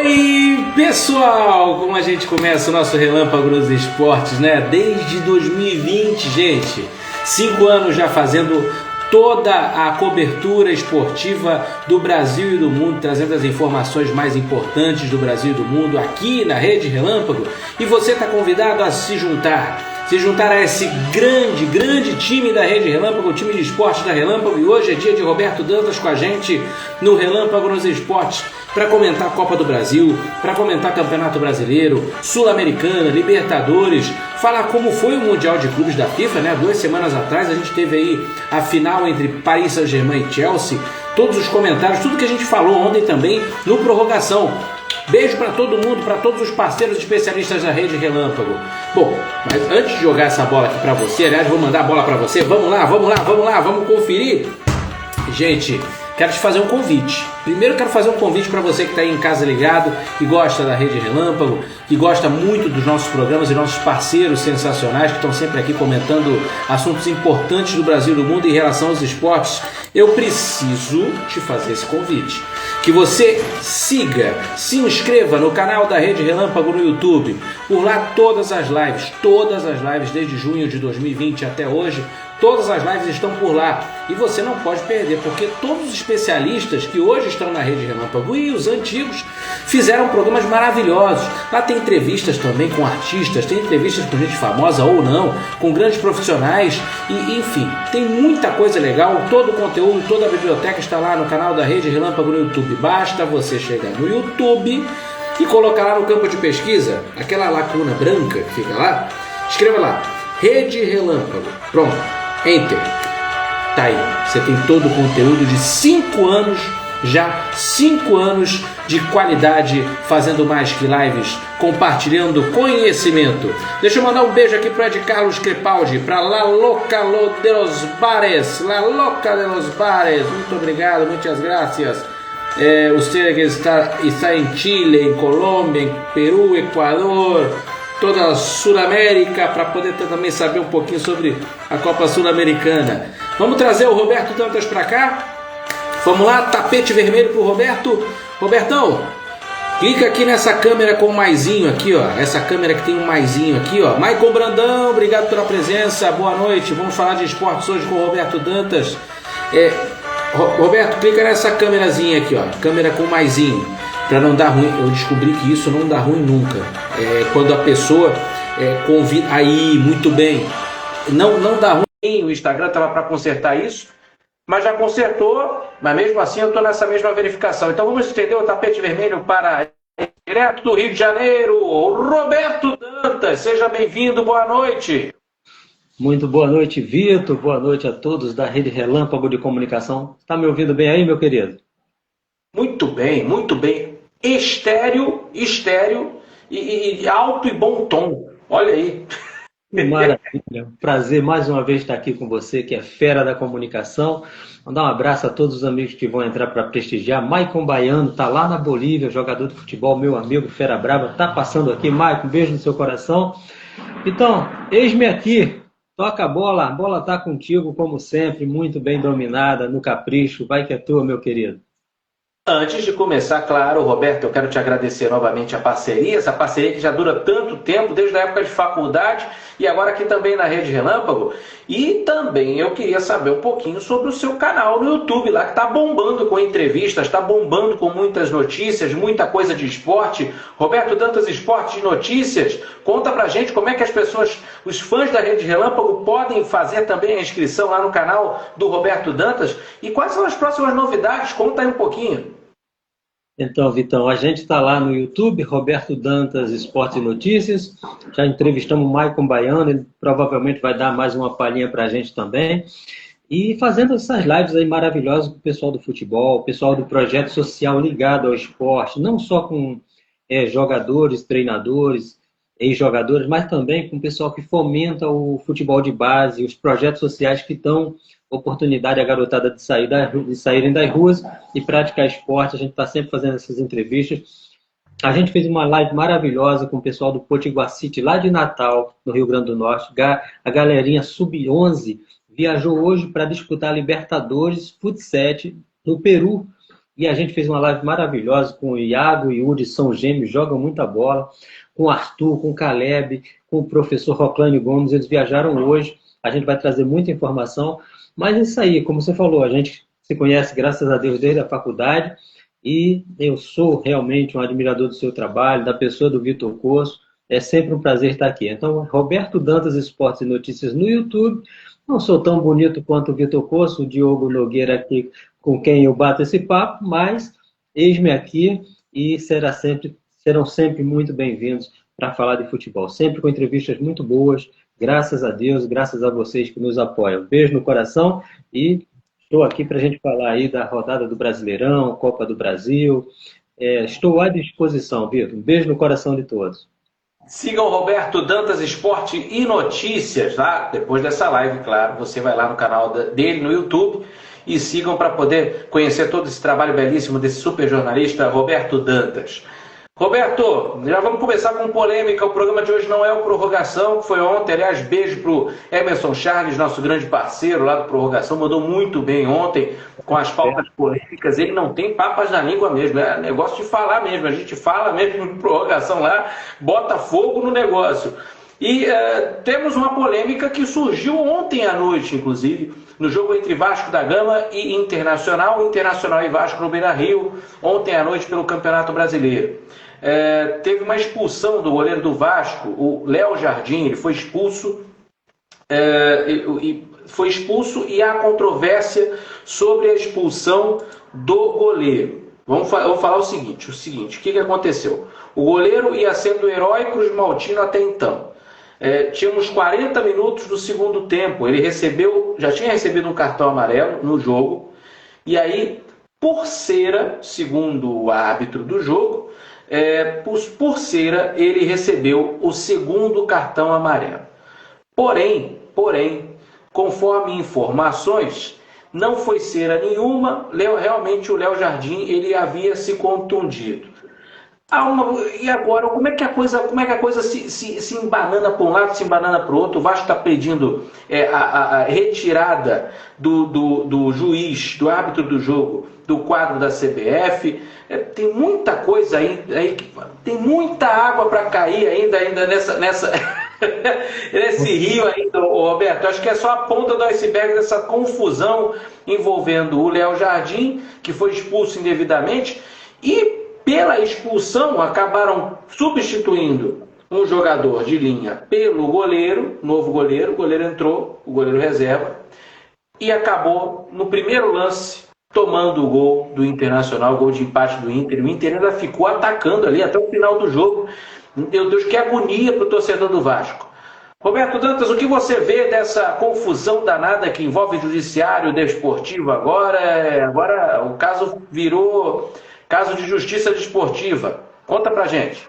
aí, pessoal, como a gente começa o nosso Relâmpago nos Esportes, né? Desde 2020, gente. 5 anos já fazendo toda a cobertura esportiva do Brasil e do mundo, trazendo as informações mais importantes do Brasil e do mundo aqui na Rede Relâmpago. E você está convidado a se juntar a esse grande time da Rede Relâmpago, o time de esportes da Relâmpago. E hoje é dia de Roberto Dantas com a gente no Relâmpago nos Esportes, para comentar a Copa do Brasil, para comentar Campeonato Brasileiro, Sul-Americana, Libertadores, falar como foi o Mundial de Clubes da FIFA, né? 2 semanas atrás a gente teve aí a final entre Paris Saint-Germain e Chelsea, todos os comentários, tudo que a gente falou ontem também no Prorrogação. Beijo para todo mundo, para todos os parceiros especialistas da Rede Relâmpago. Bom, mas antes de jogar essa bola aqui para você, aliás, vou mandar a bola para você. Vamos lá, vamos conferir. Gente, quero te fazer um convite. Primeiro quero fazer um convite para você que está aí em casa ligado, que gosta da Rede Relâmpago, que gosta muito dos nossos programas e nossos parceiros sensacionais que estão sempre aqui comentando assuntos importantes do Brasil e do mundo em relação aos esportes. Eu preciso te fazer esse convite. Que você siga, se inscreva no canal da Rede Relâmpago no YouTube. Por lá todas as lives desde junho de 2020 até hoje, todas as lives estão por lá. E você não pode perder, porque todos os especialistas que hoje estão na Rede Relâmpago e os antigos fizeram programas maravilhosos. Lá tem entrevistas também com artistas, tem entrevistas com gente famosa ou não, com grandes profissionais, e enfim, tem muita coisa legal. Todo o conteúdo, toda a biblioteca está lá no canal da Rede Relâmpago no YouTube. Basta você chegar no YouTube e colocar lá no campo de pesquisa, aquela lacuna branca que fica lá, escreva lá, Rede Relâmpago. Pronto, Enter. Tá aí, você tem todo o conteúdo de 5 anos, já 5 anos de qualidade, fazendo mais que lives, compartilhando conhecimento. Deixa eu mandar um beijo aqui para Ed Carlos Crepaldi, para La Loca de los Bares, muito obrigado, muitas gracias. Você que está em Chile, em Colômbia, em Peru, Equador, toda a Sul-América, para poder também saber um pouquinho sobre a Copa Sul-Americana. Vamos trazer o Roberto Dantas para cá? Vamos lá, tapete vermelho pro Roberto. Robertão, clica aqui nessa câmera com o maisinho aqui, ó. Essa câmera que tem um maisinho aqui, ó. Maicon Brandão, obrigado pela presença, boa noite. Vamos falar de esportes hoje com o Roberto Dantas. Roberto, clica nessa câmerazinha aqui, ó. Câmera com o maisinho. Para não dar ruim, eu descobri que isso não dá ruim nunca. Quando a pessoa convida. Aí, muito bem. Não dá ruim. O Instagram estava para consertar isso, mas já consertou. Mas mesmo assim eu estou nessa mesma verificação. Então vamos estender o tapete vermelho para direto do Rio de Janeiro, Roberto Dantas. Seja bem-vindo, boa noite. Muito boa noite, Vitor. Boa noite a todos da Rede Relâmpago de Comunicação. Está me ouvindo bem aí, meu querido? Muito bem, muito bem. Estéreo e alto e bom tom. Olha aí. Maravilha. Prazer mais uma vez estar aqui com você, que é fera da comunicação. Mandar um abraço a todos os amigos que vão entrar para prestigiar. Maicon Baiano está lá na Bolívia, jogador de futebol, meu amigo, fera brava, está passando aqui. Maicon, beijo no seu coração. Então, eis-me aqui. Toca a bola está contigo como sempre, muito bem dominada, no capricho. Vai que é tua, meu querido. Antes de começar, claro, Roberto, eu quero te agradecer novamente a parceria, essa parceria que já dura tanto tempo, desde a época de faculdade e agora aqui também na Rede Relâmpago. E também eu queria saber um pouquinho sobre o seu canal no YouTube, lá que está bombando com entrevistas, está bombando com muitas notícias, muita coisa de esporte. Roberto Dantas Esportes Notícias, conta pra gente como é que as pessoas, os fãs da Rede Relâmpago, podem fazer também a inscrição lá no canal do Roberto Dantas. E quais são as próximas novidades? Conta aí um pouquinho. Então, Vitão, a gente está lá no YouTube, Roberto Dantas Esportes e Notícias. Já entrevistamos o Maicon Baiano, ele provavelmente vai dar mais uma palhinha para a gente também. E fazendo essas lives aí maravilhosas com o pessoal do futebol, o pessoal do projeto social ligado ao esporte, não só com jogadores, treinadores, ex-jogadores, mas também com o pessoal que fomenta o futebol de base, os projetos sociais que dão oportunidade à garotada de saírem das ruas e praticar esporte. A gente está sempre fazendo essas entrevistas. A gente fez uma live maravilhosa com o pessoal do Potiguar City, lá de Natal, no Rio Grande do Norte. A galerinha Sub-11 viajou hoje para disputar a Libertadores Futsal no Peru. E a gente fez uma live maravilhosa com o Iago e o Udi, são gêmeos, jogam muita bola, com o Arthur, com o Caleb, com o professor Roclânio Gomes, eles viajaram hoje, a gente vai trazer muita informação, mas é isso aí, como você falou, a gente se conhece, graças a Deus, desde a faculdade, e eu sou realmente um admirador do seu trabalho, da pessoa do Vitor Corso, é sempre um prazer estar aqui. Então, Roberto Dantas Esportes e Notícias no YouTube, não sou tão bonito quanto o Vitor Corso, o Diogo Nogueira aqui, com quem eu bato esse papo, mas eis-me aqui e serão sempre muito bem-vindos para falar de futebol. Sempre com entrevistas muito boas, graças a Deus, graças a vocês que nos apoiam. Beijo no coração e estou aqui para a gente falar aí da rodada do Brasileirão, Copa do Brasil. Estou à disposição, Vitor. Um beijo no coração de todos. Sigam Roberto Dantas Esporte e Notícias, tá? Depois dessa live, claro, você vai lá no canal dele no YouTube e sigam para poder conhecer todo esse trabalho belíssimo desse super jornalista Roberto Dantas. Roberto, já vamos começar com polêmica. O programa de hoje não é o Prorrogação, que foi ontem. Aliás, beijo pro Emerson Charles, nosso grande parceiro lá do Prorrogação. Mandou muito bem ontem com as pautas polêmicas. Ele não tem papas na língua mesmo, é negócio de falar mesmo. A gente fala mesmo no Prorrogação lá, bota fogo no negócio. E temos uma polêmica que surgiu ontem à noite, inclusive, no jogo entre Vasco da Gama e Internacional. Internacional e Vasco no Beira-Rio, ontem à noite pelo Campeonato Brasileiro. Teve uma expulsão do goleiro do Vasco, o Léo Jardim. Ele foi expulso, e há controvérsia sobre a expulsão do goleiro. Vamos falar o seguinte, o que aconteceu? O goleiro ia sendo herói Cruz Maltino até então. Tínhamos 40 minutos do segundo tempo, ele já tinha recebido um cartão amarelo no jogo, e aí, por cera, segundo o árbitro do jogo, por cera, ele recebeu o segundo cartão amarelo. Porém, conforme informações, não foi cera nenhuma, realmente o Léo Jardim ele havia se contundido. E agora, como é que a coisa se embanana para um lado, se embanana para o outro? O Vasco está pedindo a retirada do juiz, do árbitro do jogo, do quadro da CBF. Tem muita coisa aí tem muita água para cair ainda nesse rio ainda, Roberto. Acho que é só a ponta do iceberg dessa confusão envolvendo o Léo Jardim, que foi expulso indevidamente, e pela expulsão acabaram substituindo um jogador de linha pelo goleiro, novo goleiro. O goleiro entrou, o goleiro reserva, e acabou no primeiro lance tomando o gol do Internacional, o gol de empate do Inter. O Inter ainda ficou atacando ali até o final do jogo. Meu Deus, que agonia para o torcedor do Vasco. Roberto Dantas, o que você vê dessa confusão danada que envolve o judiciário desportivo agora? Agora o caso virou caso de justiça desportiva. Conta pra gente.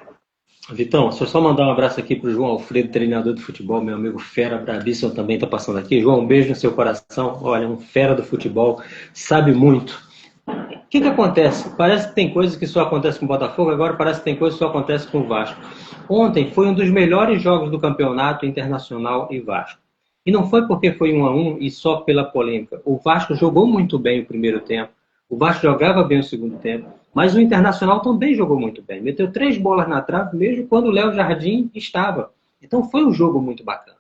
Vitão, deixa eu só mandar um abraço aqui pro João Alfredo, treinador de futebol, meu amigo fera brabíssimo também está passando aqui. João, um beijo no seu coração. Olha, um fera do futebol, sabe muito. O que acontece? Parece que tem coisas que só acontecem com o Botafogo, agora parece que tem coisas que só acontecem com o Vasco. Ontem foi um dos melhores jogos do campeonato, Internacional e Vasco. E não foi porque foi 1-1 e só pela polêmica. O Vasco jogou muito bem o primeiro tempo. O Vasco jogava bem o segundo tempo. Mas o Internacional também jogou muito bem. Meteu 3 bolas na trave, mesmo quando o Léo Jardim estava. Então foi um jogo muito bacana.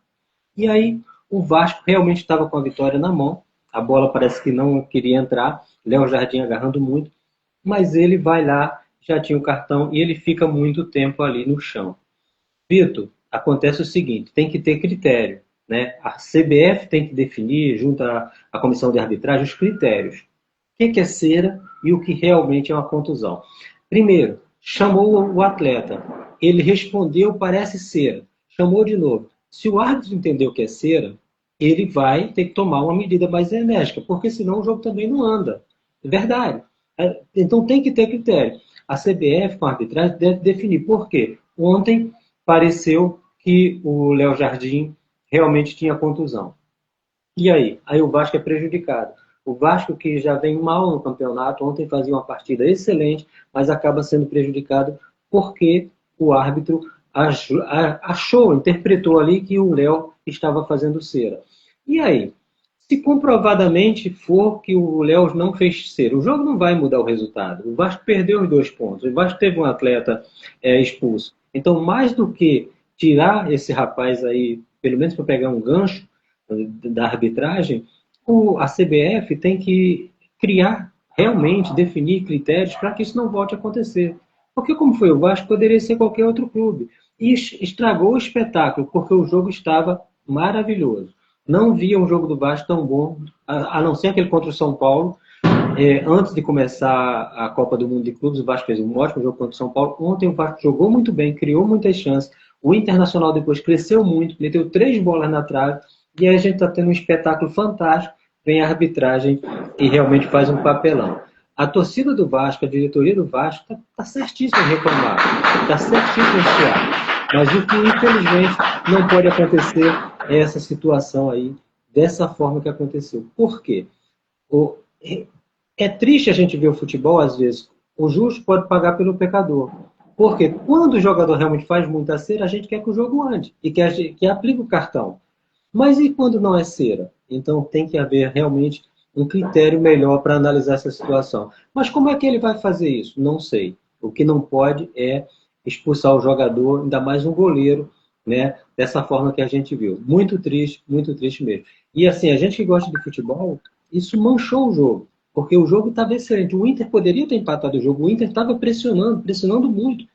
E aí o Vasco realmente estava com a vitória na mão. A bola parece que não queria entrar. Léo Jardim agarrando muito. Mas ele vai lá, já tinha o cartão, e ele fica muito tempo ali no chão. Vitor, acontece o seguinte, tem que ter critério, né? A CBF tem que definir, junto à comissão de arbitragem, os critérios. O que é cera e o que realmente é uma contusão. Primeiro, chamou o atleta. Ele respondeu, parece cera. Chamou de novo. Se o árbitro entendeu que é cera, ele vai ter que tomar uma medida mais enérgica, porque senão o jogo também não anda. É verdade. Então tem que ter critério. A CBF, com a arbitragem, deve definir. Por quê? Ontem pareceu que o Léo Jardim realmente tinha contusão. E aí? Aí o Vasco é prejudicado. O Vasco, que já vem mal no campeonato, ontem fazia uma partida excelente, mas acaba sendo prejudicado porque o árbitro achou, interpretou ali que o Léo estava fazendo cera. E aí? Se comprovadamente for que o Léo não fez cera, o jogo não vai mudar o resultado. O Vasco perdeu os 2 pontos. O Vasco teve um atleta expulso. Então, mais do que tirar esse rapaz aí, pelo menos para pegar um gancho da arbitragem, a CBF tem que criar, realmente, definir critérios para que isso não volte a acontecer. Porque como foi o Vasco, poderia ser qualquer outro clube. E estragou o espetáculo, porque o jogo estava maravilhoso. Não via um jogo do Vasco tão bom, a não ser aquele contra o São Paulo. Antes de começar a Copa do Mundo de Clubes, o Vasco fez um ótimo jogo contra o São Paulo. Ontem o Vasco jogou muito bem, criou muitas chances. O Internacional depois cresceu muito, meteu 3 bolas na trave. E aí a gente está tendo um espetáculo fantástico. Vem a arbitragem e realmente faz um papelão. A torcida do Vasco, a diretoria do Vasco, está certíssima em reclamar. Está certíssima em chiar. Mas o que, infelizmente, não pode acontecer é essa situação aí, dessa forma que aconteceu. Por quê? É triste a gente ver o futebol, às vezes, o justo pode pagar pelo pecador. Porque quando o jogador realmente faz muita cera, a gente quer que o jogo ande e que aplique o cartão. Mas e quando não é cera? Então tem que haver realmente um critério melhor para analisar essa situação. Mas como é que ele vai fazer isso? Não sei. O que não pode é expulsar o jogador, ainda mais um goleiro, né? Dessa forma que a gente viu. Muito triste mesmo. E assim, a gente que gosta de futebol, isso manchou o jogo. Porque o jogo estava excelente. O Inter poderia ter empatado o jogo. O Inter estava pressionando muito.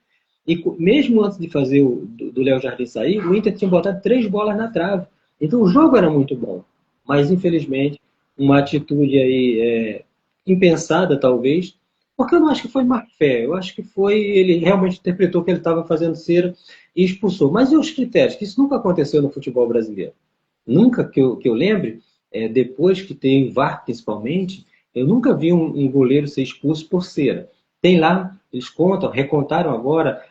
E mesmo antes de fazer do Léo Jardim sair, o Inter tinha botado 3 bolas na trave. Então o jogo era muito bom. Mas, infelizmente, uma atitude aí impensada, talvez, porque eu não acho que foi má fé. Eu acho que ele realmente interpretou que ele estava fazendo cera e expulsou. Mas e os critérios? Que isso nunca aconteceu no futebol brasileiro. Nunca que eu lembre, depois que tem VAR, principalmente, eu nunca vi um goleiro ser expulso por cera. Tem lá, eles recontaram agora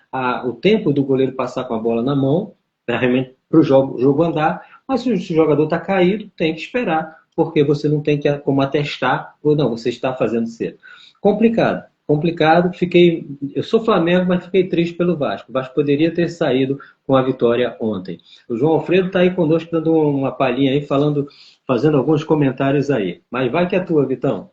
o tempo do goleiro passar com a bola na mão, para o jogo andar, mas se o jogador está caído, tem que esperar, porque você não tem como atestar, ou não, você está fazendo cera. Complicado. Eu sou Flamengo, mas fiquei triste pelo Vasco. O Vasco poderia ter saído com a vitória ontem. O João Alfredo está aí conosco, dando uma palhinha aí, fazendo alguns comentários aí. Mas vai que é tua, Vitão.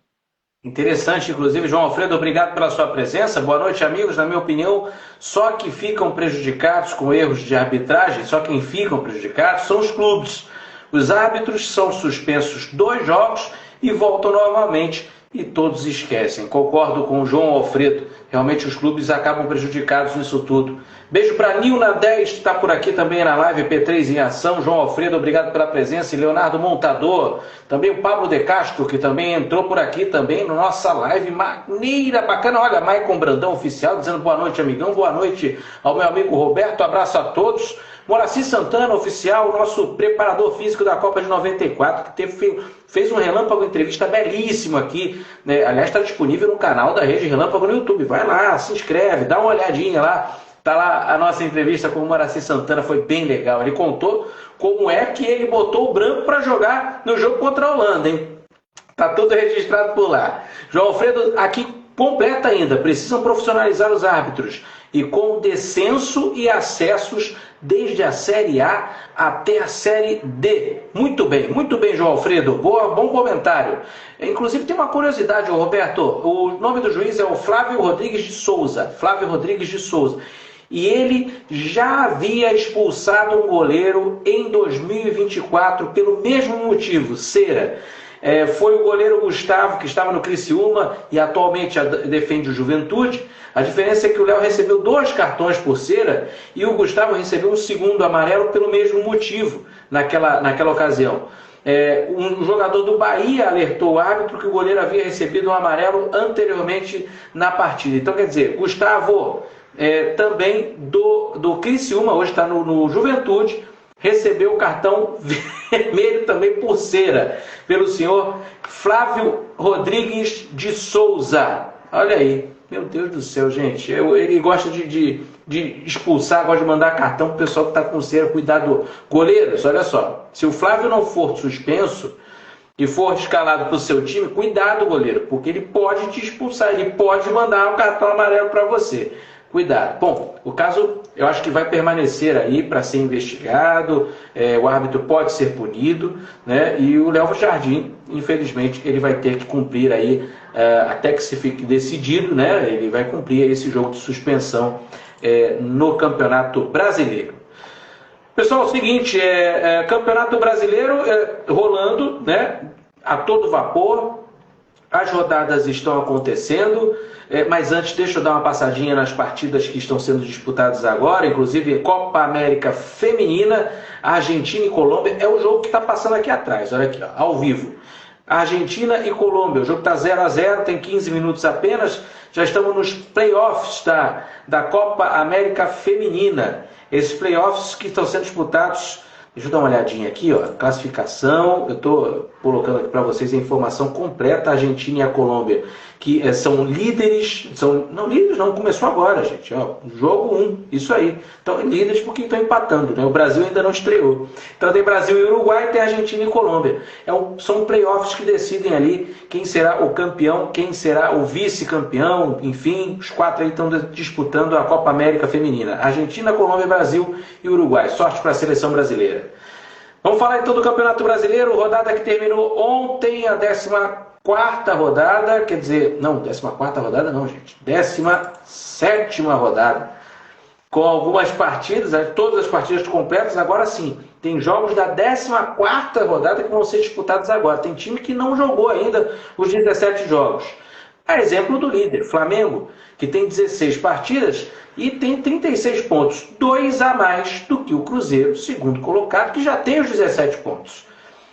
Interessante, inclusive, João Alfredo, obrigado pela sua presença. Boa noite, amigos. Na minha opinião, só que ficam prejudicados com erros de arbitragem, só quem ficam prejudicados são os clubes. Os árbitros são suspensos 2 jogos e voltam normalmente e todos esquecem. Concordo com o João Alfredo, realmente os clubes acabam prejudicados nisso tudo. Beijo para Nilna 10, que está por aqui também na live, P3 em ação. João Alfredo, obrigado pela presença. E Leonardo Montador, também o Pablo de Castro, que também entrou por aqui também na nossa live. Maneira, bacana. Olha, Maicon Brandão Oficial, dizendo boa noite, amigão. Boa noite ao meu amigo Roberto, abraço a todos. Moraci Santana Oficial, nosso preparador físico da Copa de 94, que fez um Relâmpago entrevista belíssimo aqui, né? Aliás, está disponível no canal da Rede Relâmpago no YouTube. Vai lá, se inscreve, dá uma olhadinha lá. Tá lá a nossa entrevista com o Moraci Santana, foi bem legal. Ele contou como é que ele botou o branco para jogar no jogo contra a Holanda, hein? Tá tudo registrado por lá. João Alfredo aqui completa ainda. Precisam profissionalizar os árbitros e com descenso e acessos desde a Série A até a Série D. Muito bem, João Alfredo. Bom comentário. Inclusive tem uma curiosidade, Roberto. O nome do juiz é o Flávio Rodrigues de Souza. E ele já havia expulsado um goleiro em 2024 pelo mesmo motivo, cera. Foi o goleiro Gustavo, que estava no Criciúma e atualmente defende o Juventude. A diferença é que o Léo recebeu 2 cartões por cera e o Gustavo recebeu um segundo amarelo pelo mesmo motivo naquela ocasião. Um jogador do Bahia alertou o árbitro que o goleiro havia recebido um amarelo anteriormente na partida. Então, quer dizer, Gustavo, também do Criciúma, hoje está no Juventude, recebeu o cartão vermelho também por cera, pelo senhor Flávio Rodrigues de Souza. Olha aí, meu Deus do céu, gente. Ele gosta de expulsar, gosta de mandar cartão para o pessoal que está com cera. Cuidado, goleiros, olha só. Se o Flávio não for suspenso e for escalado para o seu time, cuidado, goleiro, porque ele pode te expulsar, ele pode mandar um cartão amarelo para você. cuidado. Bom, o caso eu acho que vai permanecer aí para ser investigado, o árbitro pode ser punido, né? E o Léo Jardim, infelizmente, ele vai ter que cumprir aí, até que se fique decidido, né? Ele vai cumprir esse jogo de suspensão no Campeonato Brasileiro. Pessoal, é o seguinte, Campeonato Brasileiro rolando, né? A todo vapor. As rodadas estão acontecendo, mas antes deixa eu dar uma passadinha nas partidas que estão sendo disputadas agora, inclusive Copa América Feminina, Argentina e Colômbia, é o jogo que está passando aqui atrás, olha aqui, ó, ao vivo. Argentina e Colômbia, o jogo está 0-0, tem 15 minutos apenas, já estamos nos playoffs da Copa América Feminina, esses playoffs que estão sendo disputados. Deixa eu dar uma olhadinha aqui, ó, classificação, eu estou colocando aqui para vocês a informação completa, a Argentina e a Colômbia, que são líderes, não, começou agora, gente, ó, jogo 1, isso aí, então líderes porque estão empatando, né? O Brasil ainda não estreou, então tem Brasil e Uruguai, tem Argentina e Colômbia, são playoffs que decidem ali quem será o campeão, quem será o vice-campeão, enfim, os 4 aí estão disputando a Copa América Feminina, Argentina, Colômbia, Brasil e Uruguai, sorte para a seleção brasileira. Vamos falar então do Campeonato Brasileiro, rodada que terminou ontem, a 14ª rodada, quer dizer, não, 14ª rodada não, gente, 17ª rodada, com algumas partidas, todas as partidas completas, agora sim, tem jogos da 14ª rodada que vão ser disputados agora, tem time que não jogou ainda os 17 jogos. A exemplo do líder, Flamengo, que tem 16 partidas e tem 36 pontos, 2 a mais do que o Cruzeiro, segundo colocado, que já tem os 17 pontos.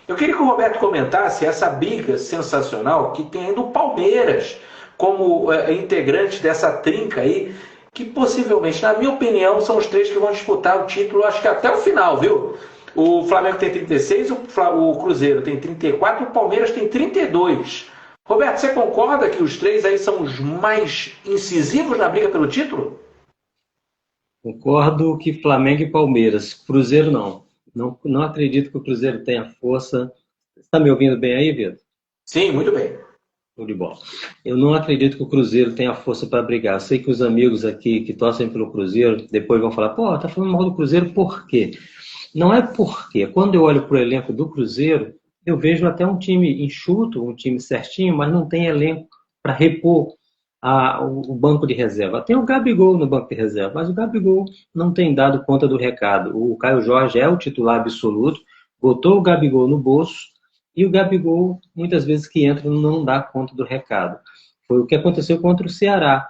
Eu queria que o Roberto comentasse essa briga sensacional que tem ainda o Palmeiras como integrante dessa trinca aí, que possivelmente, na minha opinião, são os 3 que vão disputar o título, acho que até o final, viu? O Flamengo tem 36, o Cruzeiro tem 34 e o Palmeiras tem 32. Roberto, você concorda que os 3 aí são os mais incisivos na briga pelo título? Concordo que Flamengo e Palmeiras. Cruzeiro não. Não acredito que o Cruzeiro tenha força. Você está me ouvindo bem aí, Vitor? Sim, muito bem. Tudo de bom. Eu não acredito que o Cruzeiro tenha força para brigar. Eu sei que os amigos aqui que torcem pelo Cruzeiro depois vão falar, pô, tá falando mal do Cruzeiro por quê? Não é por quê. Quando eu olho para o elenco do Cruzeiro, eu vejo até um time enxuto, um time certinho, mas não tem elenco para repor o banco de reserva. Tem o Gabigol no banco de reserva, mas o Gabigol não tem dado conta do recado. O Caio Jorge é o titular absoluto, botou o Gabigol no bolso e o Gabigol, muitas vezes que entra, não dá conta do recado. Foi o que aconteceu contra o Ceará.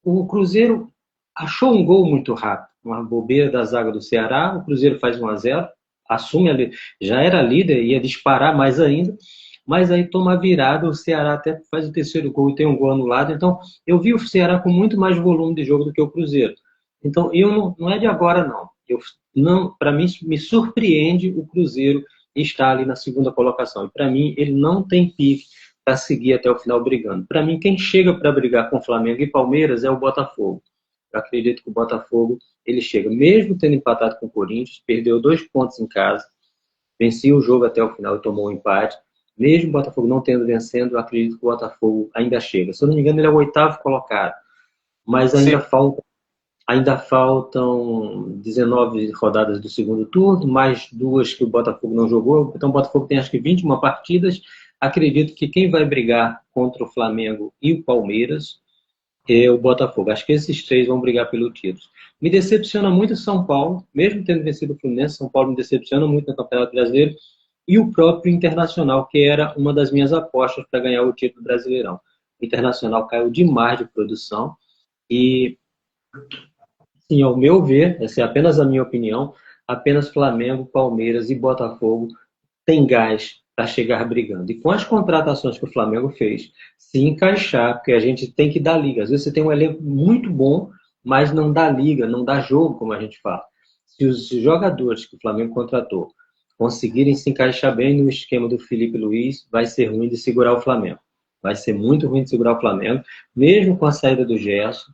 O Cruzeiro achou um gol muito rápido, uma bobeira da zaga do Ceará, o Cruzeiro faz 1-0, assume ali, já era líder, ia disparar mais ainda, mas aí toma a virada, o Ceará até faz o 3º gol e tem um gol anulado. Então, eu vi o Ceará com muito mais volume de jogo do que o Cruzeiro. Então, não é de agora, não. Para mim, me surpreende o Cruzeiro estar ali na 2ª colocação. E para mim, ele não tem pique para seguir até o final brigando. Para mim, quem chega para brigar com Flamengo e Palmeiras é o Botafogo. Eu acredito que o Botafogo, ele chega, mesmo tendo empatado com o Corinthians, perdeu 2 pontos em casa, venceu o jogo até o final e tomou um empate. Mesmo o Botafogo não tendo vencendo, eu acredito que o Botafogo ainda chega. Se eu não me engano, ele é o 8º colocado. Mas ainda faltam 19 rodadas do 2º turno, mais 2 que o Botafogo não jogou. Então o Botafogo tem acho que 21 partidas. Acredito que quem vai brigar contra o Flamengo e o Palmeiras é o Botafogo. Acho que esses 3 vão brigar pelo título. Me decepciona muito o São Paulo, mesmo tendo vencido o Fluminense, São Paulo me decepciona muito no Campeonato Brasileiro. E o próprio Internacional, que era uma das minhas apostas para ganhar o título Brasileirão. O Internacional caiu demais de produção e, sim, ao meu ver, essa é apenas a minha opinião, apenas Flamengo, Palmeiras e Botafogo têm gás para chegar brigando. E com as contratações que o Flamengo fez, se encaixar, porque a gente tem que dar liga. Às vezes você tem um elenco muito bom, mas não dá liga, não dá jogo, como a gente fala. Se os jogadores que o Flamengo contratou conseguirem se encaixar bem no esquema do Felipe Luiz, vai ser ruim de segurar o Flamengo. Vai ser muito ruim de segurar o Flamengo, mesmo com a saída do Gerson.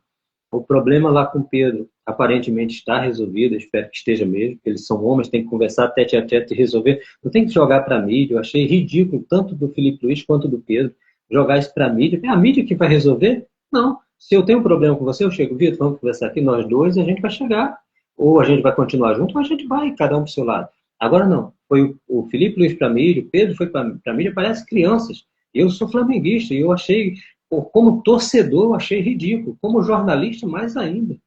O problema lá com o Pedro aparentemente está resolvido, eu espero que esteja mesmo, porque eles são homens, tem que conversar tete a tete e resolver. Não tem que jogar para a mídia, eu achei ridículo, tanto do Felipe Luiz quanto do Pedro, jogar isso para a mídia. É a mídia que vai resolver? Não, Se eu tenho um problema com você, eu chego, Vitor, vamos conversar aqui, nós dois, a gente vai chegar. Ou a gente vai continuar junto, ou a gente vai, cada um pro seu lado. Agora não. Foi o Felipe Luiz para mídia, o Pedro foi para mídia, parece crianças. Eu sou flamenguista e eu achei, como torcedor, eu achei ridículo. Como jornalista, mais ainda.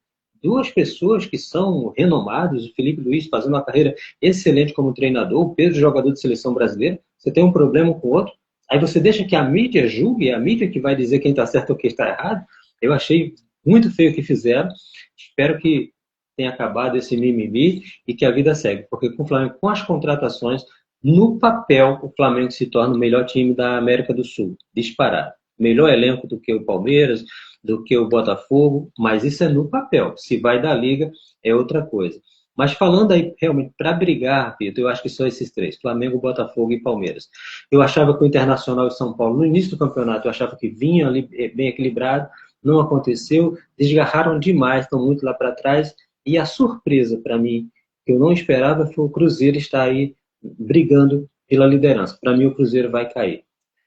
Duas pessoas que são renomadas, o Felipe Luiz fazendo uma carreira excelente como treinador, o Pedro, jogador de seleção brasileira, você tem um problema com o outro, aí você deixa que a mídia julgue, é a mídia que vai dizer quem está certo ou quem está errado. Eu achei muito feio o que fizeram. Espero que tenha acabado esse mimimi e que a vida segue. Porque com o Flamengo, com as contratações, no papel, o Flamengo se torna o melhor time da América do Sul, disparado. Melhor elenco do que o Palmeiras, do que o Botafogo, mas isso é no papel. Se vai da Liga, é outra coisa. Mas falando aí, realmente, para brigar, Vitor, eu acho que são esses três, Flamengo, Botafogo e Palmeiras. Eu achava que o Internacional e São Paulo, no início do campeonato, eu achava que vinha ali bem equilibrado, não aconteceu, desgarraram demais, estão muito lá para trás, e a surpresa para mim, que eu não esperava, foi o Cruzeiro estar aí brigando pela liderança. Para mim, o Cruzeiro vai cair.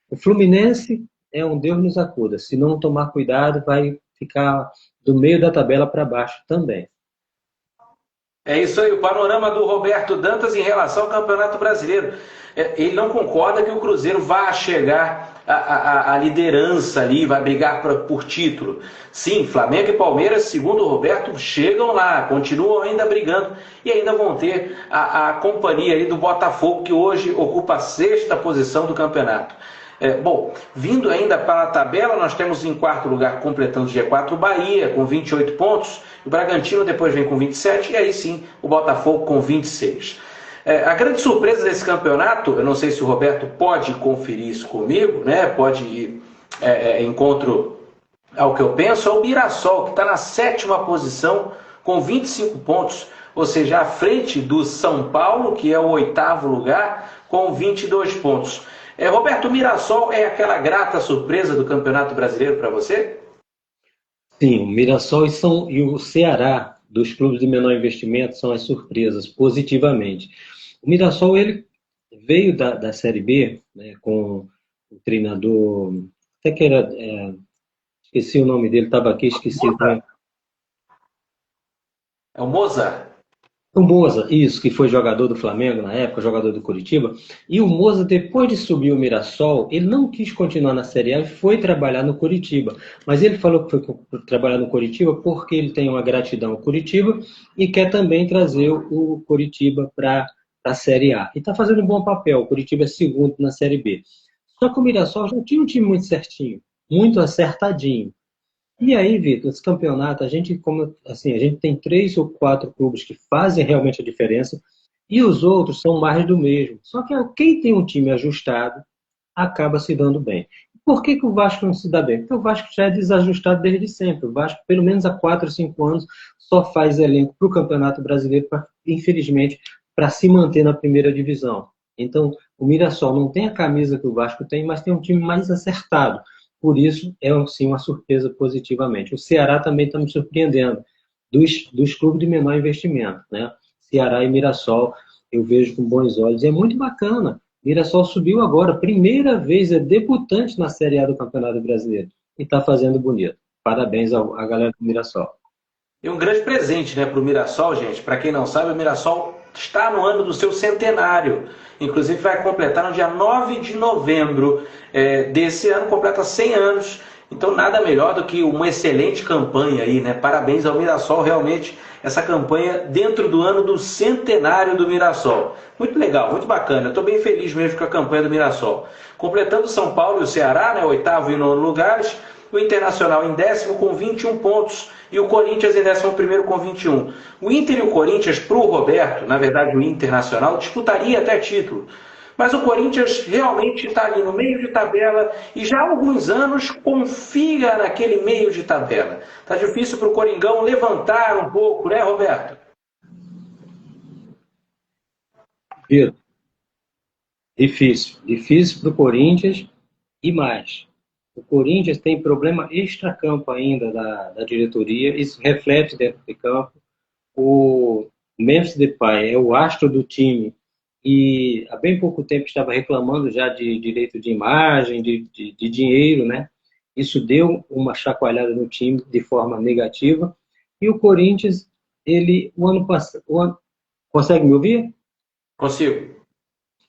O Fluminense é um Deus nos acuda. Se não tomar cuidado, vai ficar do meio da tabela para baixo também. É isso aí, o panorama do Roberto Dantas em relação ao Campeonato Brasileiro. Ele não concorda que o Cruzeiro vá chegar à liderança ali, vai brigar por título. Sim, Flamengo e Palmeiras, segundo o Roberto, chegam lá, continuam ainda brigando e ainda vão ter a companhia ali do Botafogo, que hoje ocupa a sexta posição do campeonato. Bom, vindo ainda para a tabela, nós temos em quarto lugar, completando o G4, o Bahia, com 28 pontos, o Bragantino depois vem com 27, e aí sim o Botafogo com 26. A grande surpresa desse campeonato, eu não sei se o Roberto pode conferir isso comigo, né? Pode ir encontro ao que eu penso, é o Mirassol, que está na sétima posição, com 25 pontos, ou seja, à frente do São Paulo, que é o oitavo lugar, com 22 pontos. Roberto, o Mirassol é aquela grata surpresa do Campeonato Brasileiro para você? Sim, o Mirassol e o Ceará, dos clubes de menor investimento, são as surpresas, positivamente. O Mirassol, ele veio da Série B, né, com o treinador, até que era, esqueci o nome dele, estava aqui, esqueci. É o Moza? O Moza, isso, que foi jogador do Flamengo na época, jogador do Curitiba. E o Moza, depois de subir o Mirassol, ele não quis continuar na Série A e foi trabalhar no Curitiba. Mas ele falou que foi trabalhar no Curitiba porque ele tem uma gratidão ao Curitiba e quer também trazer o Curitiba para a Série A. E está fazendo um bom papel. O Curitiba é segundo na Série B. Só que o Mirassol já tinha um time muito certinho, muito acertadinho. E aí, Vitor, esse campeonato, a gente tem 3 ou 4 clubes que fazem realmente a diferença e os outros são mais do mesmo. Só que quem tem um time ajustado acaba se dando bem. Por que o Vasco não se dá bem? Porque o Vasco já é desajustado desde sempre. O Vasco, pelo menos há 4 ou 5 anos, só faz elenco para o Campeonato Brasileiro, infelizmente, para se manter na primeira divisão. Então, o Mirassol não tem a camisa que o Vasco tem, mas tem um time mais acertado. Por isso, é sim uma surpresa positivamente. O Ceará também está me surpreendendo, dos clubes de menor investimento, né? Ceará e Mirassol, eu vejo com bons olhos. É muito bacana. Mirassol subiu agora, primeira vez, é debutante na Série A do Campeonato Brasileiro. E está fazendo bonito. Parabéns à galera do Mirassol. E um grande presente, né, para o Mirassol, gente. Para quem não sabe, o Mirassol está no ano do seu centenário. Inclusive vai completar no dia 9 de novembro desse ano, completa 100 anos. Então nada melhor do que uma excelente campanha aí, né? Parabéns ao Mirassol, realmente, essa campanha dentro do ano do centenário do Mirassol. Muito legal, muito bacana. Eu estou bem feliz mesmo com a campanha do Mirassol. Completando São Paulo e o Ceará, né, oitavo e nono lugares, o Internacional em décimo com 21 pontos e o Corinthians em 11º com 21. O Inter e o Corinthians, para o Roberto, na verdade o Internacional, disputaria até título. Mas o Corinthians realmente está ali no meio de tabela e já há alguns anos confia naquele meio de tabela. Está difícil para o Coringão levantar um pouco, né, Roberto? Vitor, difícil para o Corinthians e mais. O Corinthians tem problema extracampo ainda da diretoria, isso reflete dentro de campo. O Memphis Depay é o astro do time e há bem pouco tempo estava reclamando já de direito de imagem, de dinheiro, né? Isso deu uma chacoalhada no time de forma negativa. E o Corinthians, ele, o ano passado... Consegue me ouvir? Consigo.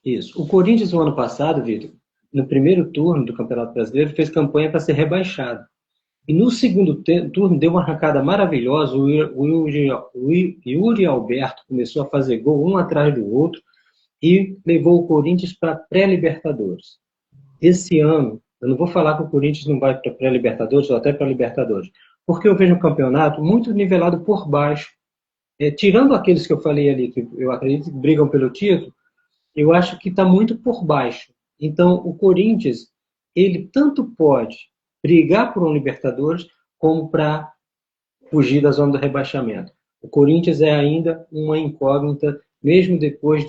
Isso. O Corinthians, no ano passado, Vitor, no primeiro turno do Campeonato Brasileiro, fez campanha para ser rebaixado. E no segundo turno deu uma arrancada maravilhosa. O Yuri Alberto começou a fazer gol um atrás do outro e levou o Corinthians para pré-Libertadores. Esse ano, eu não vou falar que o Corinthians não vai para pré-Libertadores ou até para Libertadores, porque eu vejo um campeonato muito nivelado por baixo. Tirando aqueles que eu falei ali, que eu acredito que brigam pelo título, eu acho que está muito por baixo. Então, o Corinthians, ele tanto pode brigar por um Libertadores, como para fugir da zona do rebaixamento. O Corinthians é ainda uma incógnita, mesmo depois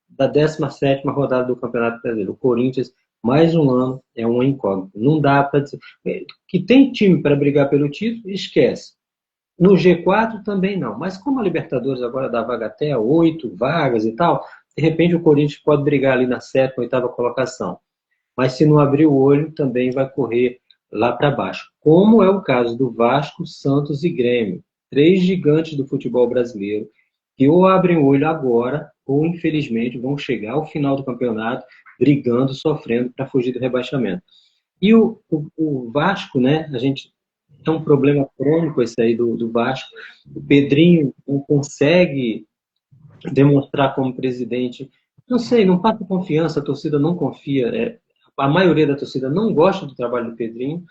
da 17ª rodada do Campeonato Brasileiro. O Corinthians, mais um ano, é uma incógnita. Não dá para dizer... Que tem time para brigar pelo título, esquece. No G4 também não. Mas como a Libertadores agora dá vaga até 8 vagas e tal, de repente o Corinthians pode brigar ali na 7ª, 8ª colocação. Mas se não abrir o olho, também vai correr lá para baixo. Como é o caso do Vasco, Santos e Grêmio. 3 gigantes do futebol brasileiro que ou abrem o olho agora, ou infelizmente vão chegar ao final do campeonato brigando, sofrendo para fugir do rebaixamento. E o Vasco, né? A gente tem um problema crônico esse aí do Vasco. O Pedrinho não consegue demonstrar como presidente. Não sei, não passa confiança, a torcida não confia. A maioria da torcida não gosta do trabalho do Pedrinho.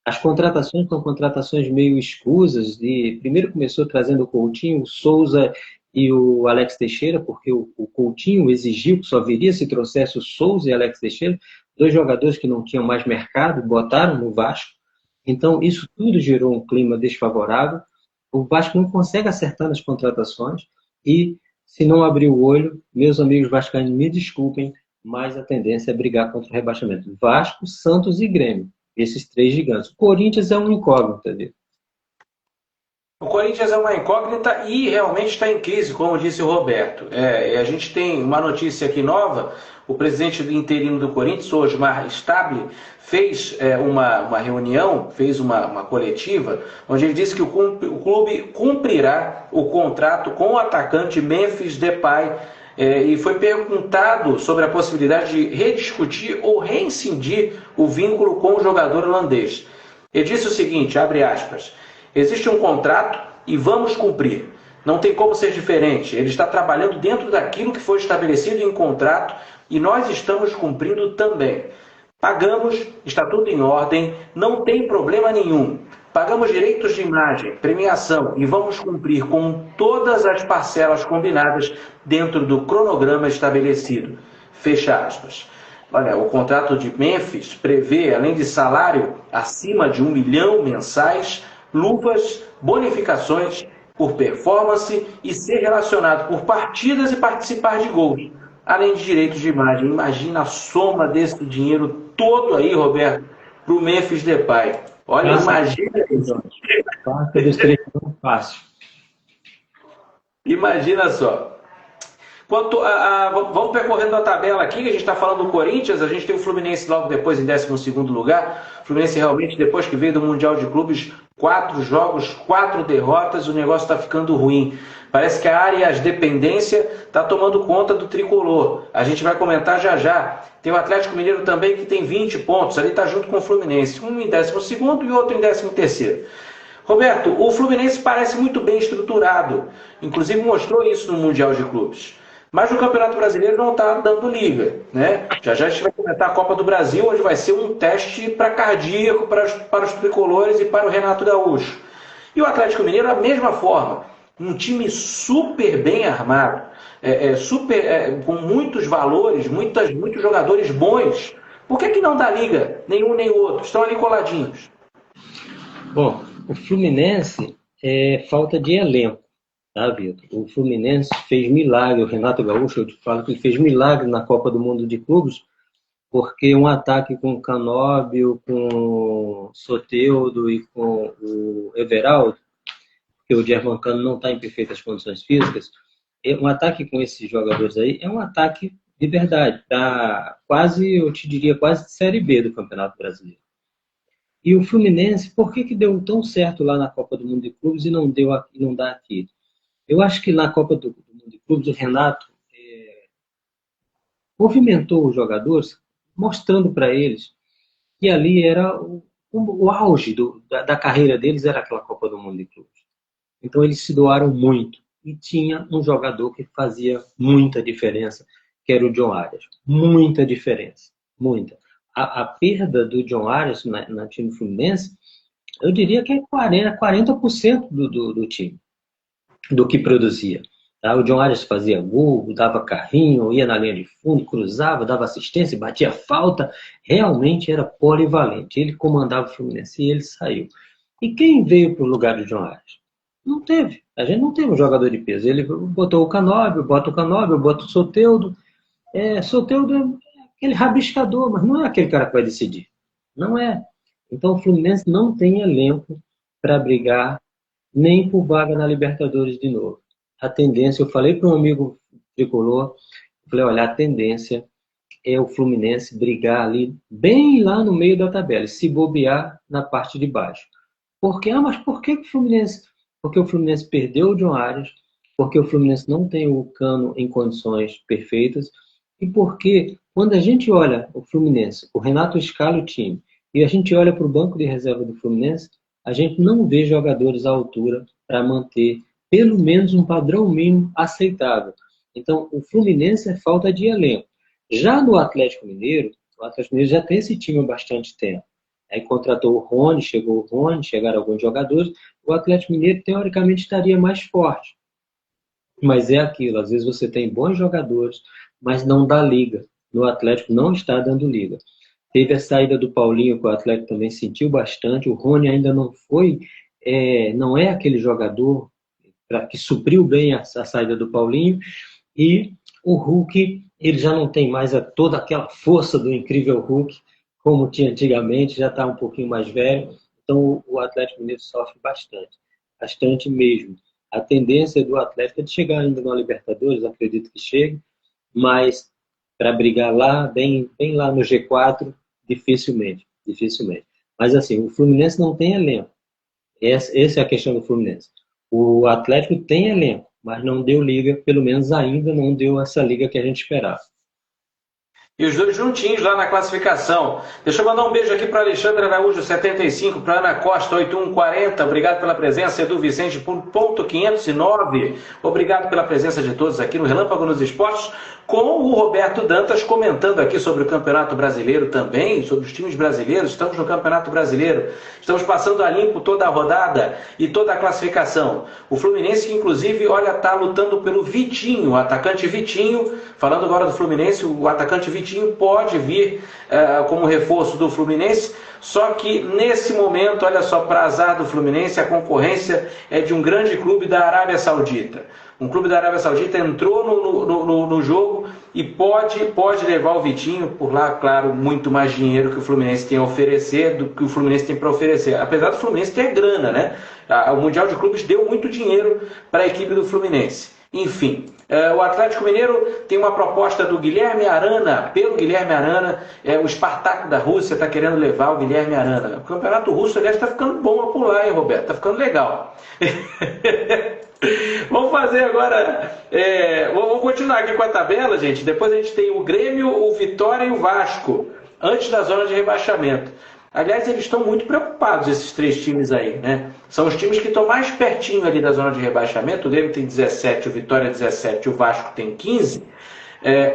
As contratações são contratações meio escusas. Primeiro começou trazendo o Coutinho, o Souza e o Alex Teixeira, porque o Coutinho exigiu que só viria se trouxesse o Souza e Alex Teixeira, 2 jogadores que não tinham mais mercado, botaram no Vasco. Então, isso tudo gerou um clima desfavorável. O Vasco não consegue acertar nas contratações e, se não abrir o olho, meus amigos vascaínos, me desculpem, mas a tendência é brigar contra o rebaixamento. Vasco, Santos e Grêmio. Esses 3 gigantes. O Corinthians é um incógnito, Vitor. O Corinthians é uma incógnita e realmente está em crise, como disse o Roberto. A gente tem uma notícia aqui nova. O presidente interino do Corinthians, Osmar Stable, fez uma reunião, fez uma coletiva, onde ele disse que o clube cumprirá o contrato com o atacante Memphis Depay, e foi perguntado sobre a possibilidade de rediscutir ou reincidir o vínculo com o jogador holandês. Ele disse o seguinte, abre aspas, existe um contrato e vamos cumprir. Não tem como ser diferente. Ele está trabalhando dentro daquilo que foi estabelecido em contrato e nós estamos cumprindo também. Pagamos, está tudo em ordem, não tem problema nenhum. Pagamos direitos de imagem, premiação e vamos cumprir com todas as parcelas combinadas dentro do cronograma estabelecido. Fecha aspas. Olha, o contrato de Memphis prevê, além de salário acima de 1 milhão mensais, luvas, bonificações por performance e ser relacionado por partidas e participar de gols, além de direitos de imagem. Imagina a soma desse dinheiro todo aí, Roberto, para o Memphis Depay. Olha, imagina isso. Fácil. Imagina só. Vamos percorrendo a tabela aqui, que a gente está falando do Corinthians, a gente tem o Fluminense logo depois em 12º lugar. O Fluminense realmente, depois que veio do Mundial de Clubes, 4 jogos, 4 derrotas, o negócio está ficando ruim. Parece que a área de dependência está tomando conta do tricolor. A gente vai comentar já já. Tem o Atlético Mineiro também que tem 20 pontos, ali está junto com o Fluminense. Um em 12º e outro em 13º. Roberto, o Fluminense parece muito bem estruturado. Inclusive mostrou isso no Mundial de Clubes. Mas o Campeonato Brasileiro não está dando liga, né? Já já a gente vai comentar a Copa do Brasil, onde vai ser um teste para cardíaco para os tricolores e para o Renato Gaúcho. E o Atlético Mineiro, da mesma forma, um time super bem armado, com muitos valores, muitos jogadores bons. Por que não dá liga? Nenhum nem outro. Estão ali coladinhos. Bom, o Fluminense é falta de elenco. Tá, Vitor? O Fluminense fez milagre, o Renato Gaúcho, eu te falo que ele fez milagre na Copa do Mundo de Clubes, porque um ataque com o Canóbio, com o Soteldo e com o Everaldo, que o Germancano não está em perfeitas condições físicas, um ataque com esses jogadores aí é um ataque de verdade, tá quase, eu te diria, quase de Série B do Campeonato Brasileiro. E o Fluminense, por que deu tão certo lá na Copa do Mundo de Clubes e não dá aqui? Eu acho que na Copa do Mundo de Clubes o Renato movimentou os jogadores, mostrando para eles que ali era o auge da carreira deles, era aquela Copa do Mundo de Clubes. Então eles se doaram muito. E tinha um jogador que fazia muita diferença, que era o John Arias. Muita diferença. Muita. A perda do John Arias na time Fluminense, eu diria que é 40% do time, do que produzia. Tá? O John Arias fazia gol, dava carrinho, ia na linha de fundo, cruzava, dava assistência, batia falta. Realmente era polivalente. Ele comandava o Fluminense e ele saiu. E quem veio para o lugar do John Arias? Não teve. A gente não teve um jogador de peso. Ele botou o Canóbio, bota o Soteldo. Soteldo é aquele rabiscador, mas não é aquele cara que vai decidir. Não é. Então o Fluminense não tem elenco para brigar nem por vaga na Libertadores de novo. A tendência, eu falei para um amigo tricolor, falei, olha, a tendência é o Fluminense brigar ali, bem lá no meio da tabela, se bobear na parte de baixo. Mas por que o Fluminense? Porque o Fluminense perdeu o John Arias, porque o Fluminense não tem o Cano em condições perfeitas, e porque quando a gente olha o Fluminense, o Renato escala o time, e a gente olha para o banco de reserva do Fluminense, a gente não vê jogadores à altura para manter pelo menos um padrão mínimo aceitável. Então, o Fluminense é falta de elenco. Já no Atlético Mineiro, o Atlético Mineiro já tem esse time há bastante tempo. Aí contratou o Rony, chegaram alguns jogadores. O Atlético Mineiro, teoricamente, estaria mais forte. Mas é aquilo, às vezes você tem bons jogadores, mas não dá liga. No Atlético não está dando liga. Teve a saída do Paulinho, que o Atlético também sentiu bastante. O Rony ainda não foi, não é aquele jogador que supriu bem a saída do Paulinho. E o Hulk, ele já não tem mais toda aquela força do incrível Hulk, como tinha antigamente, já está um pouquinho mais velho. Então o Atlético Mineiro sofre bastante mesmo. A tendência do Atlético é de chegar ainda na Libertadores, acredito que chegue, mas para brigar lá, bem lá no G4, dificilmente. Mas assim, o Fluminense não tem elenco. Essa é a questão do Fluminense. O Atlético tem elenco, mas não deu liga, pelo menos ainda não deu essa liga que a gente esperava. E os dois juntinhos lá na classificação. Deixa eu mandar um beijo aqui para Alexandre Araújo, 75, para Ana Costa, 8140. Obrigado pela presença, Edu Vicente, ponto 509. Obrigado pela presença de todos aqui no Relâmpago nos Esportes, com o Roberto Dantas comentando aqui sobre o Campeonato Brasileiro também, sobre os times brasileiros. Estamos no Campeonato Brasileiro, estamos passando a limpo toda a rodada e toda a classificação. O Fluminense, que inclusive, olha, está lutando pelo Vitinho, o atacante Vitinho. Falando agora do Fluminense, o atacante Vitinho pode vir como reforço do Fluminense, só que nesse momento, olha só, para azar do Fluminense, a concorrência é de um grande clube da Arábia Saudita. Um clube da Arábia Saudita entrou no jogo e pode levar o Vitinho por lá, claro, muito mais dinheiro que o Fluminense tem a oferecer do que o Fluminense tem para oferecer. Apesar do Fluminense ter grana, né? O Mundial de Clubes deu muito dinheiro para a equipe do Fluminense. Enfim, o Atlético Mineiro tem uma proposta do Guilherme Arana, pelo Guilherme Arana, o Spartak da Rússia está querendo levar o Guilherme Arana. O campeonato russo, aliás, está ficando bom por lá, hein, Roberto? Está ficando legal. Vamos fazer agora, vamos continuar aqui com a tabela, gente. Depois a gente tem o Grêmio, o Vitória e o Vasco, antes da zona de rebaixamento. Aliás, eles estão muito preocupados, esses três times aí, né? São os times que estão mais pertinho ali da zona de rebaixamento. O Grêmio tem 17, o Vitória 17, o Vasco tem 15.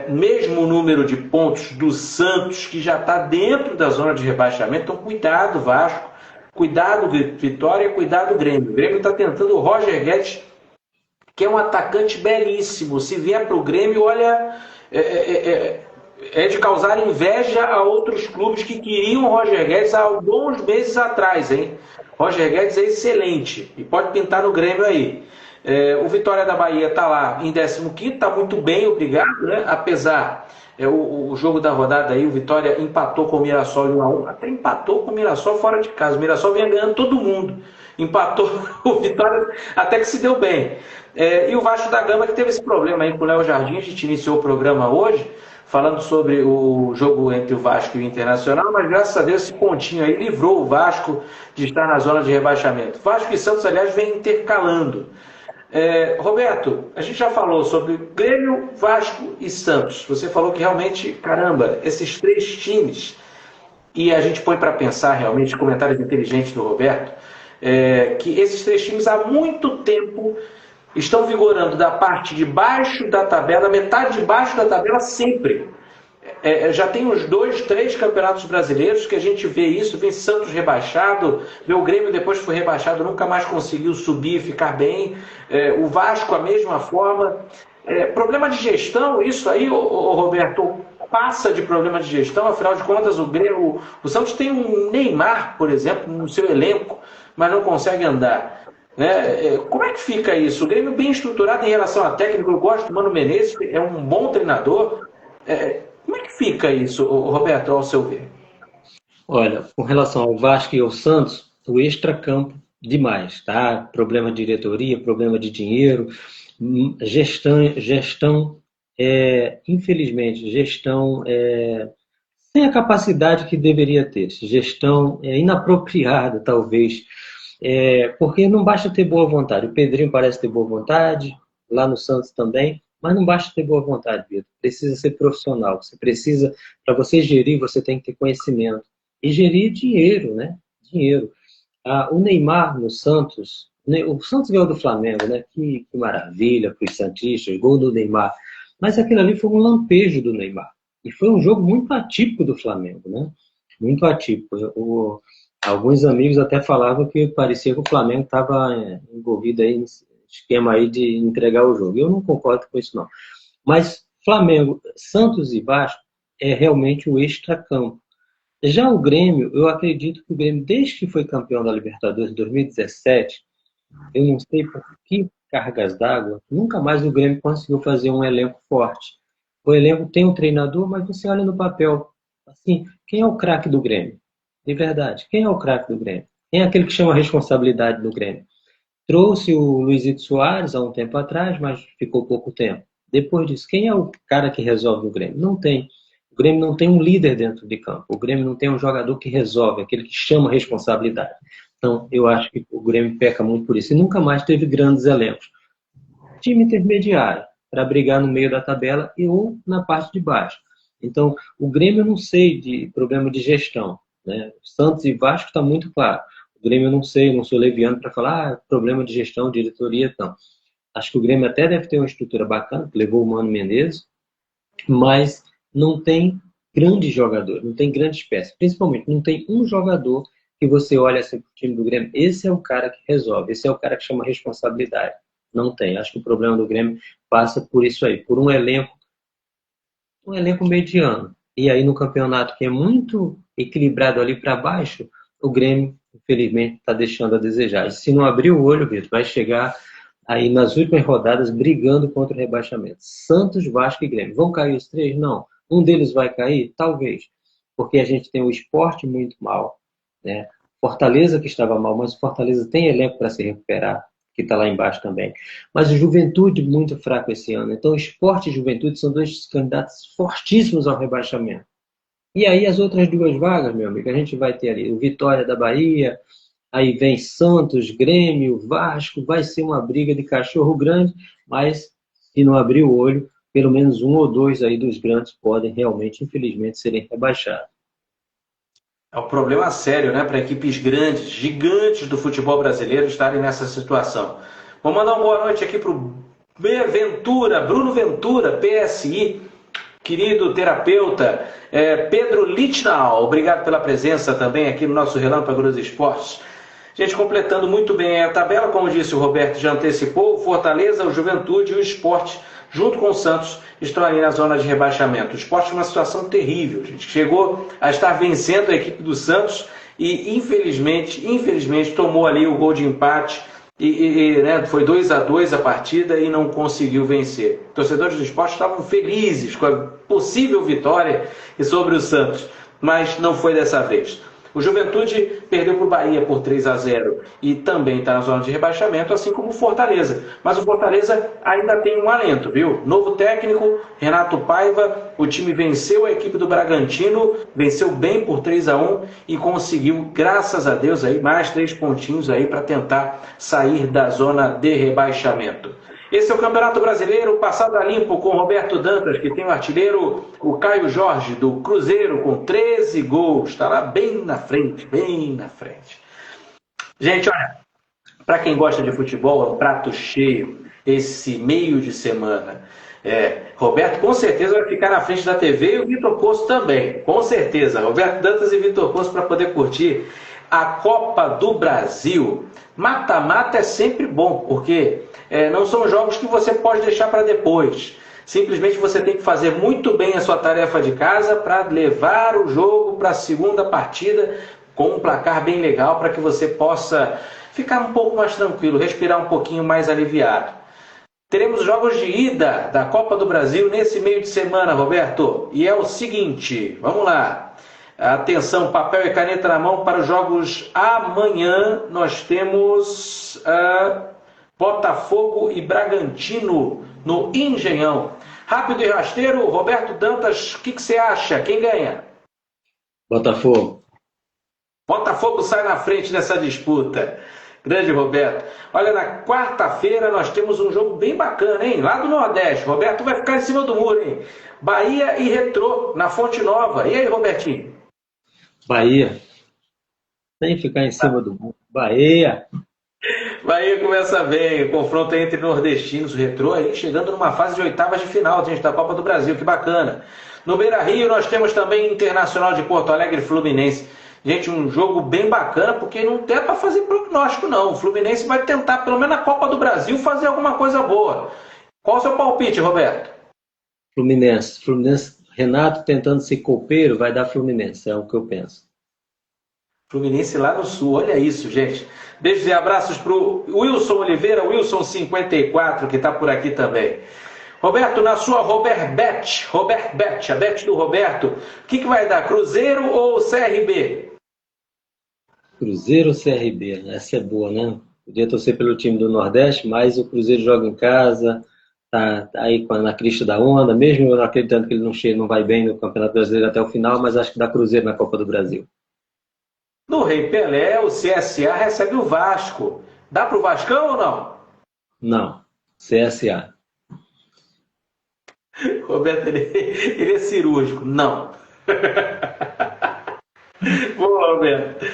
Mesmo número de pontos do Santos, que já está dentro da zona de rebaixamento. Então, cuidado, Vasco, cuidado, Vitória, cuidado, Grêmio. O Grêmio está tentando o Roger Guedes, que é um atacante belíssimo. Se vier para o Grêmio, olha... é de causar inveja a outros clubes que queriam o Roger Guedes há alguns meses atrás, hein? Roger Guedes é excelente e pode pintar no Grêmio aí. O Vitória da Bahia está lá em 15º, está muito bem, obrigado, né? Apesar, o jogo da rodada aí, o Vitória empatou com o Mirassol em 1-1, até empatou com o Mirassol fora de casa. O Mirassol vinha ganhando todo mundo. Empatou o Vitória, até que se deu bem. E o Vasco da Gama, que teve esse problema aí com o Léo Jardim. A gente iniciou o programa hoje falando sobre o jogo entre o Vasco e o Internacional, mas graças a Deus esse pontinho aí livrou o Vasco de estar na zona de rebaixamento. Vasco e Santos, aliás, vem intercalando. Roberto, a gente já falou sobre Grêmio, Vasco e Santos. Você falou que realmente, caramba, esses 3 times, e a gente põe para pensar realmente, comentários inteligentes do Roberto, que esses 3 times há muito tempo estão vigorando da parte de baixo da tabela, metade de baixo da tabela sempre. Já tem uns 2, 3 campeonatos brasileiros que a gente vê isso, vê Santos rebaixado, vê o Grêmio depois que foi rebaixado, nunca mais conseguiu subir e ficar bem, o Vasco a mesma forma. Problema de gestão, isso aí, Roberto, passa de problema de gestão, afinal de contas o Santos tem um Neymar, por exemplo, no seu elenco, mas não consegue andar. Como é que fica isso? O Grêmio bem estruturado em relação a técnico, eu gosto do Mano Menezes, é um bom treinador. Como é que fica isso, Roberto, ao seu ver? Olha, com relação ao Vasco e ao Santos, o extracampo demais, tá? Problema de diretoria, problema de dinheiro, gestão infelizmente, gestão sem a capacidade que deveria ter, gestão inapropriada, talvez, porque não basta ter boa vontade. O Pedrinho parece ter boa vontade, lá no Santos também, mas não basta ter boa vontade, Vitor. Precisa ser profissional. Para você gerir, você tem que ter conhecimento. E gerir dinheiro, né? Dinheiro. O Neymar no Santos, o Santos ganhou do Flamengo, né? Que maravilha para os santistas, gol do Neymar. Mas aquilo ali foi um lampejo do Neymar. E foi um jogo muito atípico do Flamengo, né? Muito atípico. Alguns amigos até falavam que parecia que o Flamengo estava envolvido aí nesse esquema aí de entregar o jogo. Eu não concordo com isso, não. Mas Flamengo, Santos e Vasco é realmente o extracampo. Já o Grêmio, eu acredito que o Grêmio, desde que foi campeão da Libertadores em 2017, eu não sei por que cargas d'água, nunca mais o Grêmio conseguiu fazer um elenco forte. O elenco tem um treinador, mas você olha no papel, assim, quem é o craque do Grêmio? De verdade, quem é o craque do Grêmio? Quem é aquele que chama a responsabilidade do Grêmio? Trouxe o Luizito Soares há um tempo atrás, mas ficou pouco tempo. Depois disso, quem é o cara que resolve o Grêmio? Não tem. O Grêmio não tem um líder dentro de campo. O Grêmio não tem um jogador que resolve, aquele que chama a responsabilidade. Então, eu acho que o Grêmio peca muito por isso. E nunca mais teve grandes elencos. Time intermediário, para brigar no meio da tabela ou na parte de baixo. Então, o Grêmio eu não sei de problema de gestão, né? Santos e Vasco está muito claro. O Grêmio eu não sei, eu não sou leviano para falar problema de gestão, diretoria, não. Acho que o Grêmio até deve ter uma estrutura bacana, que levou o Mano Menezes, mas não tem grandes jogadores, não tem grandes peças. Principalmente, não tem um jogador que você olha assim para o time do Grêmio, esse é o cara que resolve, esse é o cara que chama responsabilidade. Não tem. Acho que o problema do Grêmio passa por isso aí, por um elenco mediano. E aí no campeonato que é muito equilibrado ali para baixo, o Grêmio, infelizmente, está deixando a desejar. E se não abrir o olho, Vitor, vai chegar aí nas últimas rodadas brigando contra o rebaixamento. Santos, Vasco e Grêmio. Vão cair os 3? Não. Um deles vai cair? Talvez. Porque a gente tem o Sport muito mal, né? Fortaleza que estava mal, mas o Fortaleza tem elenco para se recuperar, que está lá embaixo também. Mas o Juventude muito fraco esse ano. Então, Sport e Juventude são 2 candidatos fortíssimos ao rebaixamento. E aí as outras 2 vagas, meu amigo, a gente vai ter ali o Vitória da Bahia, aí vem Santos, Grêmio, Vasco, vai ser uma briga de cachorro grande, mas se não abrir o olho, pelo menos 1 ou 2 aí dos grandes podem realmente, infelizmente, serem rebaixados. É um problema sério, né, para equipes grandes, gigantes do futebol brasileiro estarem nessa situação. Vou mandar uma boa noite aqui para o Bruno Ventura, PSI, querido terapeuta, Pedro Litnau, obrigado pela presença também aqui no nosso Relâmpago dos Esportes. Gente, completando muito bem a tabela, como disse o Roberto, já antecipou, o Fortaleza, o Juventude e o Sport, junto com o Santos, estão ali na zona de rebaixamento. O Sport numa situação terrível, gente. Chegou a estar vencendo a equipe do Santos e, infelizmente, tomou ali o gol de empate Né, foi 2-2 a partida e não conseguiu vencer. Torcedores do Sport estavam felizes com a possível vitória sobre o Santos, mas não foi dessa vez. O Juventude perdeu para o Bahia por 3-0 e também está na zona de rebaixamento, assim como o Fortaleza. Mas o Fortaleza ainda tem um alento, viu? Novo técnico, Renato Paiva, o time venceu a equipe do Bragantino, venceu bem por 3-1 e conseguiu, graças a Deus, aí, mais 3 pontinhos aí para tentar sair da zona de rebaixamento. Esse é o Campeonato Brasileiro, passado a limpo com Roberto Dantas, que tem o artilheiro, o Caio Jorge, do Cruzeiro, com 13 gols. Está lá bem na frente, bem na frente. Gente, olha, para quem gosta de futebol, é um prato cheio esse meio de semana. Roberto com certeza vai ficar na frente da TV e o Vitor Poço também, com certeza. Roberto Dantas e Vitor Poço para poder curtir a Copa do Brasil. Mata-mata é sempre bom, porque não são jogos que você pode deixar para depois. Simplesmente você tem que fazer muito bem a sua tarefa de casa para levar o jogo para a segunda partida com um placar bem legal para que você possa ficar um pouco mais tranquilo, respirar um pouquinho mais aliviado. Teremos jogos de ida da Copa do Brasil nesse meio de semana, Roberto. E é o seguinte, vamos lá. Atenção, papel e caneta na mão para os jogos amanhã. Nós temos Botafogo e Bragantino no Engenhão. Rápido e rasteiro, Roberto Dantas, o que você acha? Quem ganha? Botafogo. Botafogo sai na frente dessa disputa. Grande Roberto. Olha, na quarta-feira nós temos um jogo bem bacana, hein? Lá do Nordeste. Roberto vai ficar em cima do muro, hein? Bahia e Retrô, na Fonte Nova. E aí, Robertinho? Bahia. Sem ficar em cima do muro. Bahia. Bahia começa bem. O confronto entre nordestinos, o Retrô, aí chegando numa fase de oitavas de final, gente, da Copa do Brasil. Que bacana. No Beira-Rio nós temos também Internacional de Porto Alegre e Fluminense. Gente, um jogo bem bacana, porque não tem para fazer prognóstico, não. O Fluminense vai tentar, pelo menos na Copa do Brasil, fazer alguma coisa boa. Qual o seu palpite, Roberto? Fluminense. Renato tentando ser copeiro, vai dar Fluminense, é o que eu penso. Fluminense lá no Sul, olha isso, gente. Beijos e abraços para o Wilson Oliveira, Wilson54, que está por aqui também. Roberto, na sua Roberbet, a bet do Roberto, o que vai dar, Cruzeiro ou CRB? Cruzeiro ou CRB, essa é boa, né? Podia torcer pelo time do Nordeste, mas o Cruzeiro joga em casa, tá aí na crista da onda, mesmo eu não acreditando que ele não vai bem no Campeonato Brasileiro até o final, mas acho que dá Cruzeiro na Copa do Brasil. No Rei Pelé, o CSA recebe o Vasco. Dá pro Vascão ou não? Não, CSA. Roberto, ele é cirúrgico. Não. Boa, Roberto.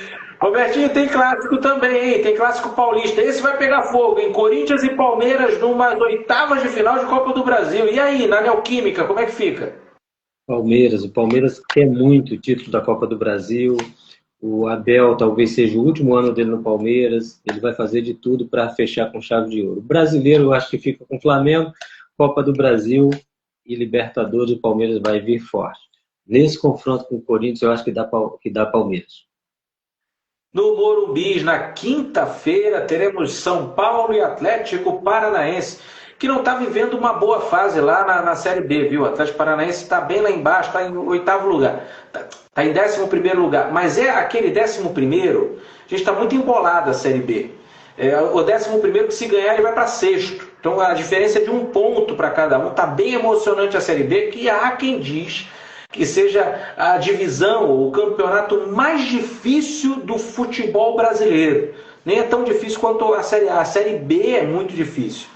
Robertinho, tem clássico também, hein? Tem clássico paulista. Esse vai pegar fogo, hein? Corinthians e Palmeiras numas oitavas de final de Copa do Brasil. E aí, na Neoquímica, como é que fica? O Palmeiras quer muito o título da Copa do Brasil. O Abel talvez seja o último ano dele no Palmeiras. Ele vai fazer de tudo para fechar com chave de ouro. O brasileiro, eu acho que fica com o Flamengo. Copa do Brasil e Libertadores, o Palmeiras vai vir forte. Nesse confronto com o Corinthians, eu acho que dá Palmeiras. No Morumbi, na quinta-feira, teremos São Paulo e Atlético Paranaense, que não está vivendo uma boa fase lá na Série B, viu? O Atlético Paranaense está bem lá embaixo, está em oitavo lugar. Está em 11º lugar. Mas é aquele 11º, a gente está muito embolado a Série B. O 11º que se ganhar ele vai para sexto. Então a diferença é de 1 ponto para cada um. Está bem emocionante a Série B, que há quem diz que seja a divisão, o campeonato mais difícil do futebol brasileiro. Nem é tão difícil quanto a Série A. A Série B é muito difícil.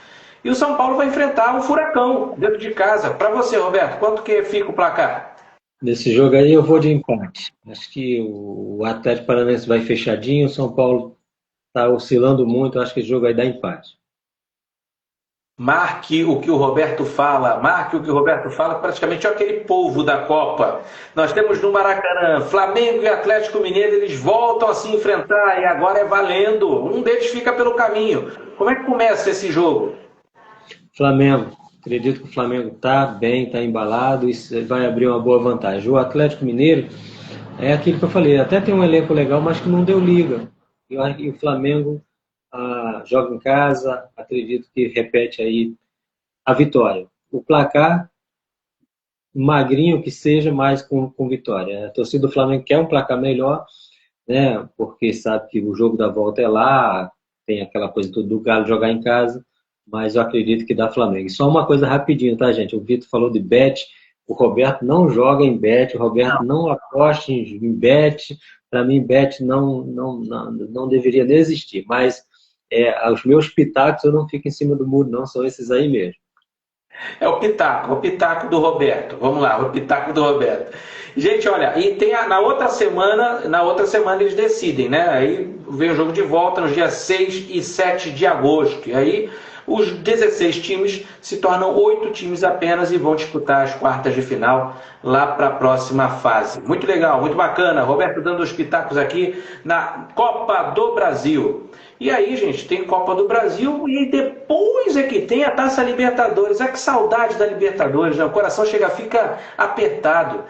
E o São Paulo vai enfrentar o Furacão dentro de casa. Para você, Roberto, quanto que fica o placar? Nesse jogo aí eu vou de empate. Acho que o Atlético Paranaense vai fechadinho, o São Paulo está oscilando muito, acho que esse jogo aí dá empate. Marque o que o Roberto fala, praticamente é aquele povo da Copa. Nós temos no Maracanã, Flamengo e Atlético Mineiro, eles voltam a se enfrentar e agora é valendo. Um deles fica pelo caminho. Como é que começa esse jogo? Flamengo. Acredito que o Flamengo está bem, está embalado e vai abrir uma boa vantagem. O Atlético Mineiro é aquilo que eu falei, até tem um elenco legal, mas que não deu liga. E o Flamengo joga em casa, acredito que repete aí a vitória. O placar, magrinho que seja, mas com vitória. A torcida do Flamengo quer um placar melhor, né? Porque sabe que o jogo da volta é lá, tem aquela coisa do Galo jogar em casa, mas eu acredito que dá Flamengo. E só uma coisa rapidinho, tá, gente? O Vitor falou de bet, o Roberto não joga em bet, o Roberto não aposta em bet. Para mim, bet não deveria nem existir, mas os meus pitacos eu não fico em cima do muro, não, são esses aí mesmo. É o pitaco do Roberto. Vamos lá, o pitaco do Roberto. Gente, olha, e tem na outra semana eles decidem, né? Aí vem o jogo de volta nos dias 6 e 7 de agosto. E aí os 16 times se tornam 8 times apenas e vão disputar as quartas de final lá para a próxima fase. Muito legal, muito bacana. Roberto dando os pitacos aqui na Copa do Brasil. E aí, gente, tem Copa do Brasil e depois é que tem a Taça Libertadores. Que saudade da Libertadores, né? O coração fica apertado.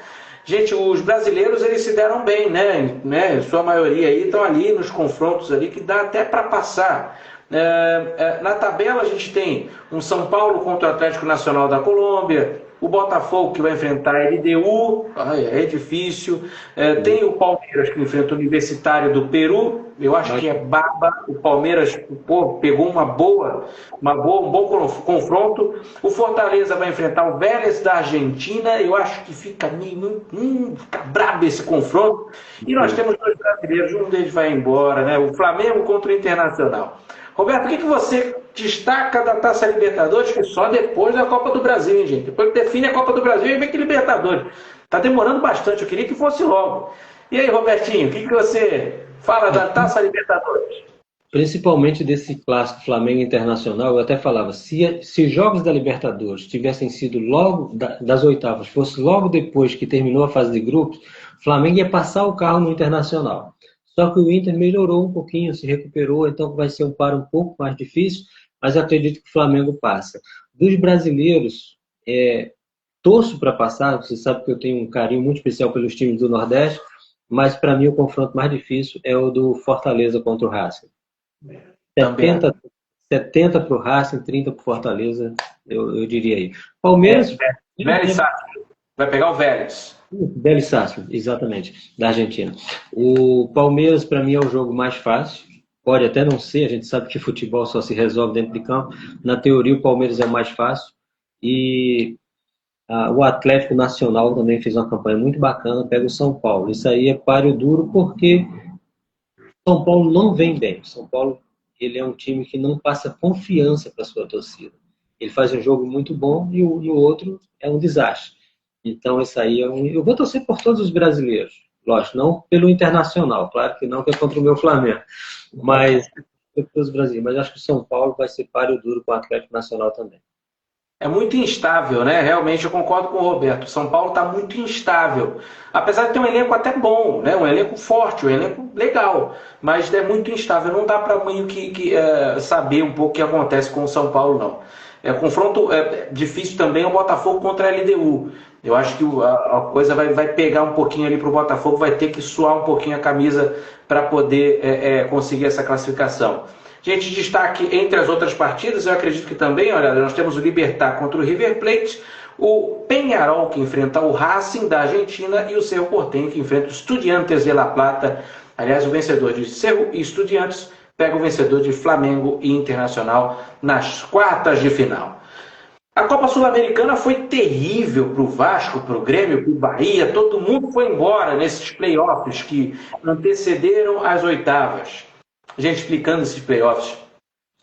Gente, os brasileiros eles se deram bem, né? Sua maioria aí estão ali nos confrontos ali que dá até para passar. Na tabela a gente tem um São Paulo contra o Atlético Nacional da Colômbia, o Botafogo que vai enfrentar a LDU, é difícil, tem o Palmeiras que enfrenta o Universitário do Peru, eu acho que é baba, o Palmeiras pegou um bom confronto, o Fortaleza vai enfrentar o Vélez da Argentina, eu acho que fica brabo esse confronto, e nós temos dois brasileiros, um deles vai embora, né? O Flamengo contra o Internacional. Roberto, o que você destaca da Taça Libertadores, que só depois da Copa do Brasil, hein, gente? Depois que define a Copa do Brasil, e vem que Libertadores. Tá demorando bastante, eu queria que fosse logo. E aí, Robertinho, o que você fala da Taça Libertadores? Principalmente desse clássico Flamengo Internacional, eu até falava, se jogos da Libertadores tivessem sido logo das oitavas, fosse logo depois que terminou a fase de grupos, o Flamengo ia passar o carro no Internacional. Só que o Inter melhorou um pouquinho, se recuperou, então vai ser um par um pouco mais difícil, mas eu acredito que o Flamengo passa. Dos brasileiros, torço para passar, você sabe que eu tenho um carinho muito especial pelos times do Nordeste, mas para mim o confronto mais difícil é o do Fortaleza contra o Racing. 70 para o Racing, 30 para o Fortaleza, eu diria aí. Palmeiras... Vélez vai pegar o Vélez. Vélez Sarsfield, exatamente, da Argentina. O Palmeiras, para mim, é o jogo mais fácil. Pode até não ser, a gente sabe que futebol só se resolve dentro de campo. Na teoria, o Palmeiras é o mais fácil. E o Atlético Nacional também fez uma campanha muito bacana, pega o São Paulo. Isso aí é páreo duro porque São Paulo não vem bem. São Paulo ele é um time que não passa confiança para a sua torcida. Ele faz um jogo muito bom e o outro é um desastre. Então, isso aí eu vou torcer por todos os brasileiros. Lógico, não pelo Internacional. Claro que não, que é contra o meu Flamengo. Mas pelos brasileiros. Mas acho que o São Paulo vai ser páreo duro com o Atlético Nacional também. É muito instável, né? Realmente, eu concordo com o Roberto. O São Paulo está muito instável. Apesar de ter um elenco até bom, né? Um elenco forte, um elenco legal. Mas é muito instável. Não dá para meio que saber um pouco o que acontece com o São Paulo, não. Confronto difícil também é o Botafogo contra a LDU. Eu acho que a coisa vai pegar um pouquinho ali para o Botafogo, vai ter que suar um pouquinho a camisa para poder conseguir essa classificação. Gente, destaque entre as outras partidas, eu acredito que também, olha, nós temos o Libertad contra o River Plate, o Peñarol que enfrenta o Racing da Argentina e o Cerro Porteño que enfrenta o Estudiantes de La Plata. Aliás, o vencedor de Cerro e Estudiantes pega o vencedor de Flamengo e Internacional nas quartas de final. A Copa Sul-Americana foi terrível para o Vasco, para o Grêmio, para o Bahia. Todo mundo foi embora nesses playoffs que antecederam as oitavas. Gente, explicando esses playoffs,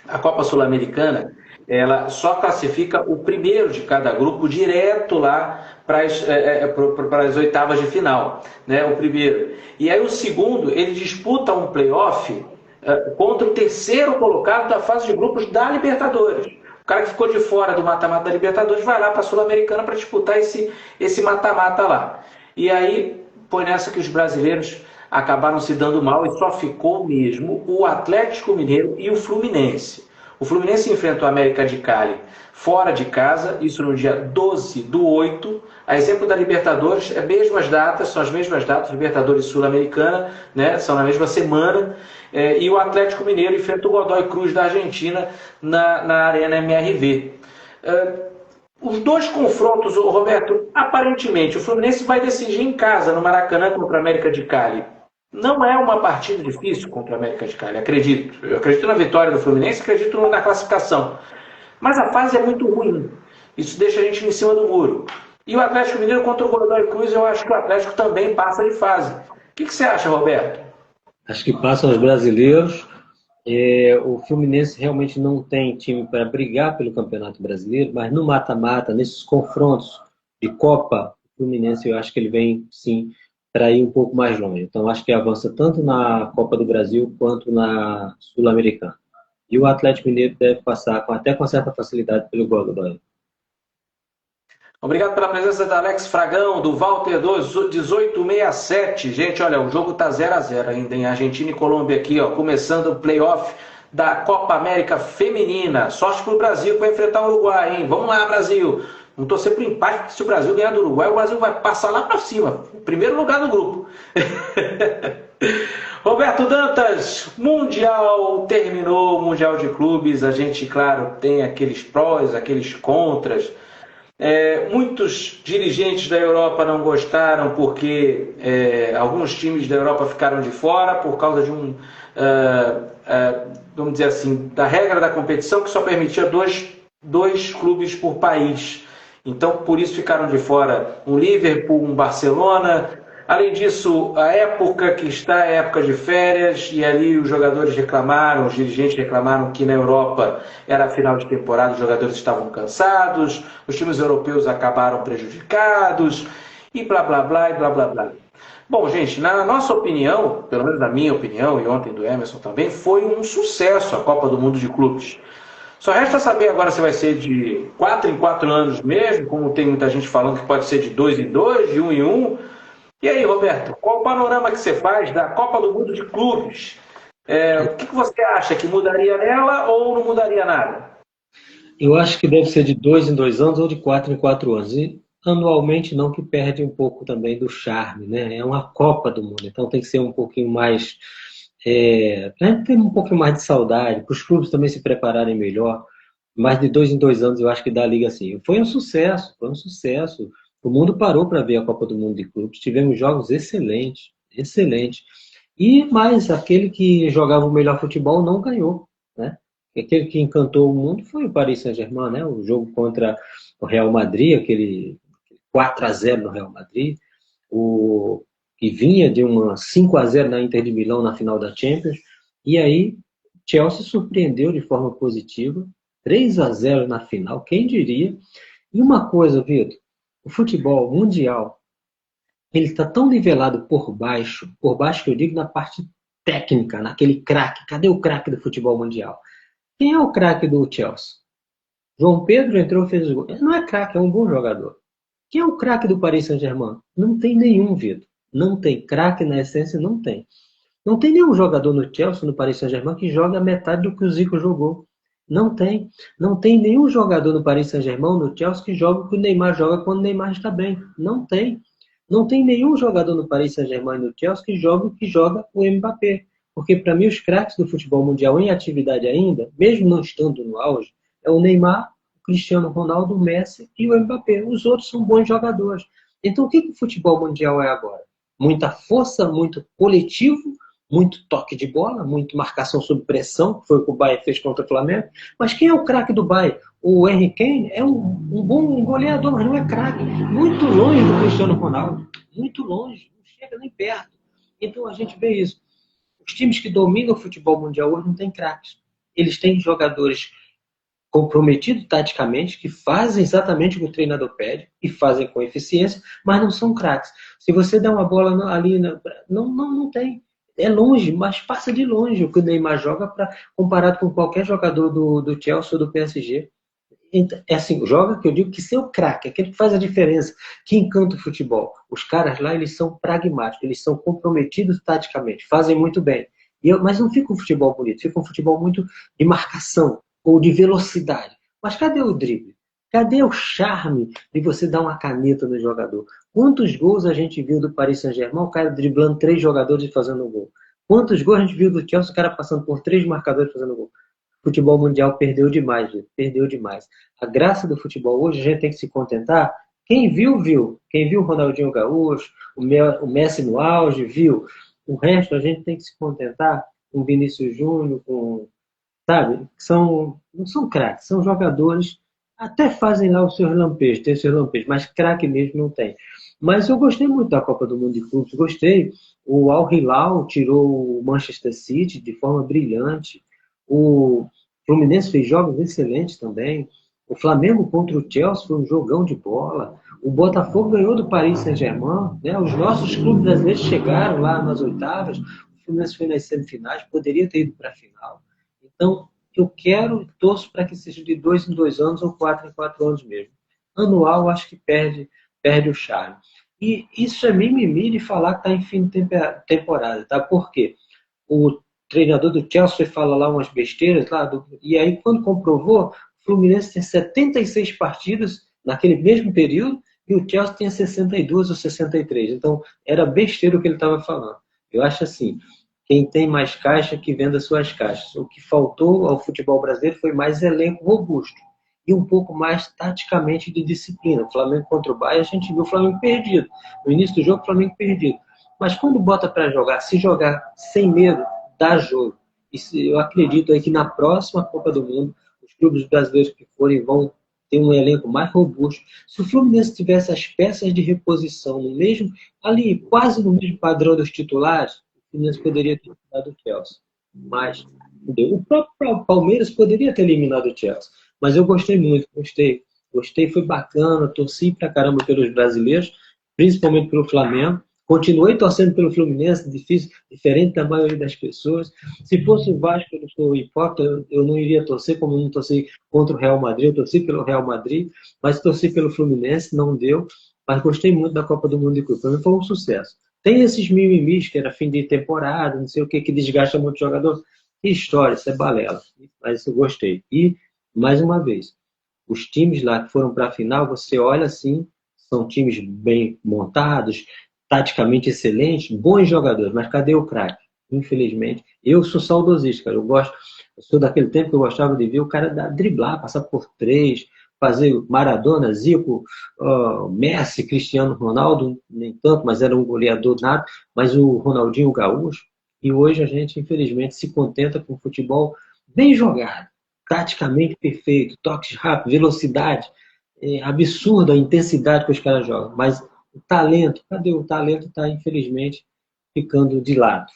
a Copa Sul-Americana ela só classifica o primeiro de cada grupo direto lá para as oitavas de final, né? O primeiro. E aí o segundo, ele disputa um playoff contra o terceiro colocado da fase de grupos da Libertadores. O cara que ficou de fora do mata-mata da Libertadores vai lá para a Sul-Americana para disputar esse mata-mata lá. E aí, foi nessa que os brasileiros acabaram se dando mal e só ficou mesmo o Atlético Mineiro e o Fluminense. O Fluminense enfrenta o América de Cali fora de casa, isso no dia 12/8. A exemplo da Libertadores, são as mesmas datas, Libertadores e Sul-Americana, né? São na mesma semana. E o Atlético Mineiro enfrenta o Godoy Cruz da Argentina na Arena MRV. Os dois confrontos, Roberto, aparentemente o Fluminense vai decidir em casa, no Maracanã, contra a América de Cali. Não é uma partida difícil contra a América de Cali, acredito. Eu acredito na vitória do Fluminense, acredito na classificação. Mas a fase é muito ruim. Isso deixa a gente em cima do muro. E o Atlético Mineiro contra o Godoy Cruz, eu acho que o Atlético também passa de fase. O que você acha, Roberto? Acho que passam os brasileiros. O Fluminense realmente não tem time para brigar pelo Campeonato Brasileiro, mas no mata-mata, nesses confrontos de Copa, o Fluminense eu acho que ele vem, sim, para ir um pouco mais longe. Então, acho que avança tanto na Copa do Brasil quanto na Sul-Americana. E o Atlético Mineiro deve passar até com certa facilidade pelo Godoy. Obrigado pela presença da Alex Fragão, do Walter 1867. Gente, olha, o jogo tá 0-0 ainda em Argentina e Colômbia aqui, ó, começando o playoff da Copa América Feminina. Sorte pro Brasil que vai enfrentar o Uruguai, hein? Vamos lá, Brasil. Não torcer pro empate, porque se o Brasil ganhar do Uruguai, o Brasil vai passar lá para cima. Primeiro lugar do grupo. Roberto Dantas, Mundial terminou, Mundial de Clubes. A gente, claro, tem aqueles prós, aqueles contras. Muitos dirigentes da Europa não gostaram porque alguns times da Europa ficaram de fora por causa de vamos dizer assim, da regra da competição que só permitia dois clubes por país. Então, por isso ficaram de fora um Liverpool, um Barcelona. Além disso, a época que está é época de férias, e ali os jogadores reclamaram, os dirigentes reclamaram que na Europa era final de temporada, os jogadores estavam cansados, os times europeus acabaram prejudicados, e blá blá blá, e blá blá blá. Bom, gente, na nossa opinião, pelo menos na minha opinião, e ontem do Emerson também, foi um sucesso a Copa do Mundo de Clubes. Só resta saber agora se vai ser de 4 em 4 anos mesmo, como tem muita gente falando que pode ser de 2 em 2, de 1 em 1. E aí, Roberto, qual o panorama que você faz da Copa do Mundo de Clubes? O que você acha que mudaria nela ou não mudaria nada? Eu acho que deve ser de 2 em 2 anos ou de 4 em 4 anos. E anualmente não, que perde um pouco também do charme, né? É uma Copa do Mundo, então tem que ser um pouquinho mais... tem um pouquinho mais de saudade, para os clubes também se prepararem melhor. Mais de 2 em 2 anos eu acho que dá a liga assim. Foi um sucesso, foi um sucesso. O mundo parou para ver a Copa do Mundo de Clubes. Tivemos jogos excelentes, excelentes. E mais, aquele que jogava o melhor futebol não ganhou, né? Aquele que encantou o mundo foi o Paris Saint-Germain, né? O jogo contra o Real Madrid, aquele 4-0 no Real Madrid, que vinha de uma 5-0 na Inter de Milão na final da Champions. E aí, Chelsea surpreendeu de forma positiva, 3-0 na final, quem diria? E uma coisa, Vitor, o futebol mundial, ele está tão nivelado por baixo que eu digo na parte técnica, naquele craque. Cadê o craque do futebol mundial? Quem é o craque do Chelsea? João Pedro entrou e fez o gol. Ele não é craque, é um bom jogador. Quem é o craque do Paris Saint-Germain? Não tem nenhum, Vitor. Não tem craque, na essência, não tem. Não tem nenhum jogador no Chelsea, no Paris Saint-Germain, que joga a metade do que o Zico jogou. Não tem. Não tem nenhum jogador no Paris Saint-Germain, no Chelsea, que joga o que o Neymar joga quando o Neymar está bem. Não tem. Não tem nenhum jogador no Paris Saint-Germain e no Chelsea que joga o que joga o Mbappé. Porque, para mim, os craques do futebol mundial em atividade ainda, mesmo não estando no auge, é o Neymar, o Cristiano Ronaldo, o Messi e o Mbappé. Os outros são bons jogadores. Então, o que o futebol mundial é agora? Muita força, muito coletivo, muito toque de bola, muito marcação sob pressão, que foi o que o Bayern fez contra o Flamengo. Mas quem é o craque do Bayern? O Harry Kane é um bom goleador, mas não é craque. Muito longe do Cristiano Ronaldo. Muito longe. Não chega nem perto. Então a gente vê isso. Os times que dominam o futebol mundial hoje não têm craques. Eles têm jogadores comprometidos taticamente, que fazem exatamente o que o treinador pede, e fazem com eficiência, mas não são craques. Se você der uma bola ali, não tem. É longe, mas passa de longe o que o Neymar joga comparado com qualquer jogador do Chelsea ou do PSG. É assim, joga que eu digo que ser o craque, aquele que faz a diferença, que encanta o futebol. Os caras lá, eles são pragmáticos, eles são comprometidos taticamente, fazem muito bem. Mas não fica um futebol bonito, fica um futebol muito de marcação ou de velocidade. Mas cadê o drible? Cadê o charme de você dar uma caneta no jogador? Quantos gols a gente viu do Paris Saint-Germain, o cara driblando 3 jogadores e fazendo um gol? Quantos gols a gente viu do Chelsea, o cara passando por 3 marcadores fazendo gol? O futebol mundial perdeu demais, gente, perdeu demais. A graça do futebol hoje, a gente tem que se contentar. Quem viu, viu. Quem viu o Ronaldinho Gaúcho, o Messi no auge, viu. O resto, a gente tem que se contentar com Vinícius Júnior, com, sabe? Não são craques, são jogadores, até fazem lá os seus lampejos, tem os seus lampejos, mas craque mesmo não tem. Mas eu gostei muito da Copa do Mundo de Clubes, gostei. O Al Hilal tirou o Manchester City de forma brilhante. O Fluminense fez jogos excelentes também. O Flamengo contra o Chelsea foi um jogão de bola. O Botafogo ganhou do Paris Saint-Germain, né? Os nossos clubes brasileiros chegaram lá nas oitavas. O Fluminense foi nas semifinais, poderia ter ido para a final. Então, eu quero, torço para que seja de 2 em 2 anos ou 4 em 4 anos mesmo. Anual, acho que perde o charme. E isso é mimimi de falar que está em fim de temporada, tá? Por quê? O treinador do Chelsea fala lá umas besteiras, e aí quando comprovou, o Fluminense tem 76 partidas naquele mesmo período e o Chelsea tem 62 ou 63. Então, era besteira o que ele estava falando. Eu acho assim, quem tem mais caixa que venda suas caixas. O que faltou ao futebol brasileiro foi mais elenco robusto e um pouco mais taticamente de disciplina. O Flamengo contra o Bahia, a gente viu o Flamengo perdido. No início do jogo, o Flamengo perdido. Mas quando bota para jogar, se jogar sem medo, dá jogo. E eu acredito aí que na próxima Copa do Mundo, os clubes brasileiros que forem vão ter um elenco mais robusto. Se o Fluminense tivesse as peças de reposição no mesmo, ali, quase no mesmo padrão dos titulares, o Fluminense poderia ter eliminado o Chelsea. Mas o próprio Palmeiras poderia ter eliminado o Chelsea. Mas eu gostei muito, gostei. Gostei, foi bacana, torci pra caramba pelos brasileiros, principalmente pelo Flamengo. Continuei torcendo pelo Fluminense, difícil, diferente da maioria das pessoas. Se fosse o Vasco, eu não sou hipócrita, eu não iria torcer, como eu não torci contra o Real Madrid, eu torci pelo Real Madrid, mas torci pelo Fluminense, não deu. Mas gostei muito da Copa do Mundo de Clube, para mim foi um sucesso. Tem esses mimimis, que era fim de temporada, não sei o que desgasta muito o jogador. Que história, isso é balela. Mas eu gostei. E, mais uma vez, os times lá que foram para a final, você olha assim, são times bem montados, taticamente excelentes, bons jogadores, mas cadê o craque? Infelizmente, eu sou saudosista, cara. Eu sou daquele tempo que eu gostava de ver o cara driblar, passar por 3, fazer Maradona, Zico, Messi, Cristiano Ronaldo, nem tanto, mas era um goleador nato, mas o Ronaldinho Gaúcho. E hoje a gente, infelizmente, se contenta com futebol bem jogado, taticamente perfeito, toques rápidos, velocidade, absurda a intensidade que os caras jogam. Mas o talento, cadê o talento? Está, infelizmente, ficando de lado.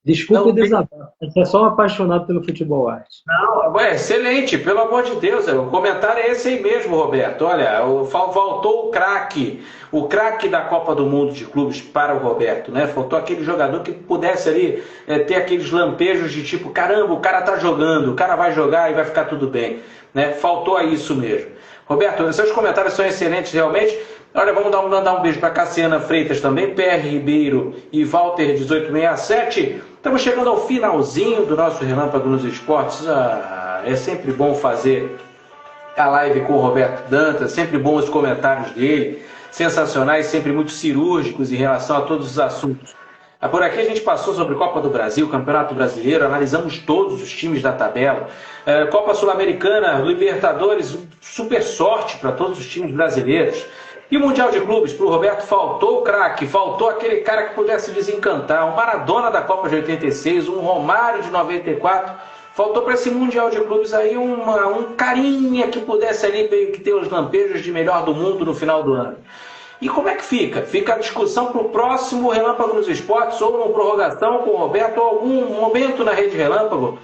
Desculpa o desabafo, é só um apaixonado pelo futebol arte. Não, excelente, pelo amor de Deus, o comentário é esse aí mesmo, Roberto. Olha, faltou o craque da Copa do Mundo de Clubes para o Roberto, né? Faltou aquele jogador que pudesse ali ter aqueles lampejos de tipo, caramba, o cara tá jogando, o cara vai jogar e vai ficar tudo bem, né? Faltou a isso mesmo. Roberto, seus comentários são excelentes realmente. Olha, vamos mandar um beijo para Cassiana Freitas também, PR Ribeiro e Walter 1867. Estamos chegando ao finalzinho do nosso Relâmpago nos Esportes. É sempre bom fazer a live com o Roberto Dantas, sempre bom os comentários dele, sensacionais, sempre muito cirúrgicos em relação a todos os assuntos. Por aqui a gente passou sobre Copa do Brasil, Campeonato Brasileiro, analisamos todos os times da tabela, Copa Sul-Americana, Libertadores, super sorte para todos os times brasileiros. E o Mundial de Clubes, para o Roberto, faltou o craque, faltou aquele cara que pudesse desencantar, um Maradona da Copa de 86, um Romário de 94, faltou para esse Mundial de Clubes aí um carinha que pudesse ali que ter os lampejos de melhor do mundo no final do ano. E como é que fica? Fica a discussão para o próximo Relâmpago nos Esportes, ou uma prorrogação com o Roberto, ou algum momento na Rede Relâmpago.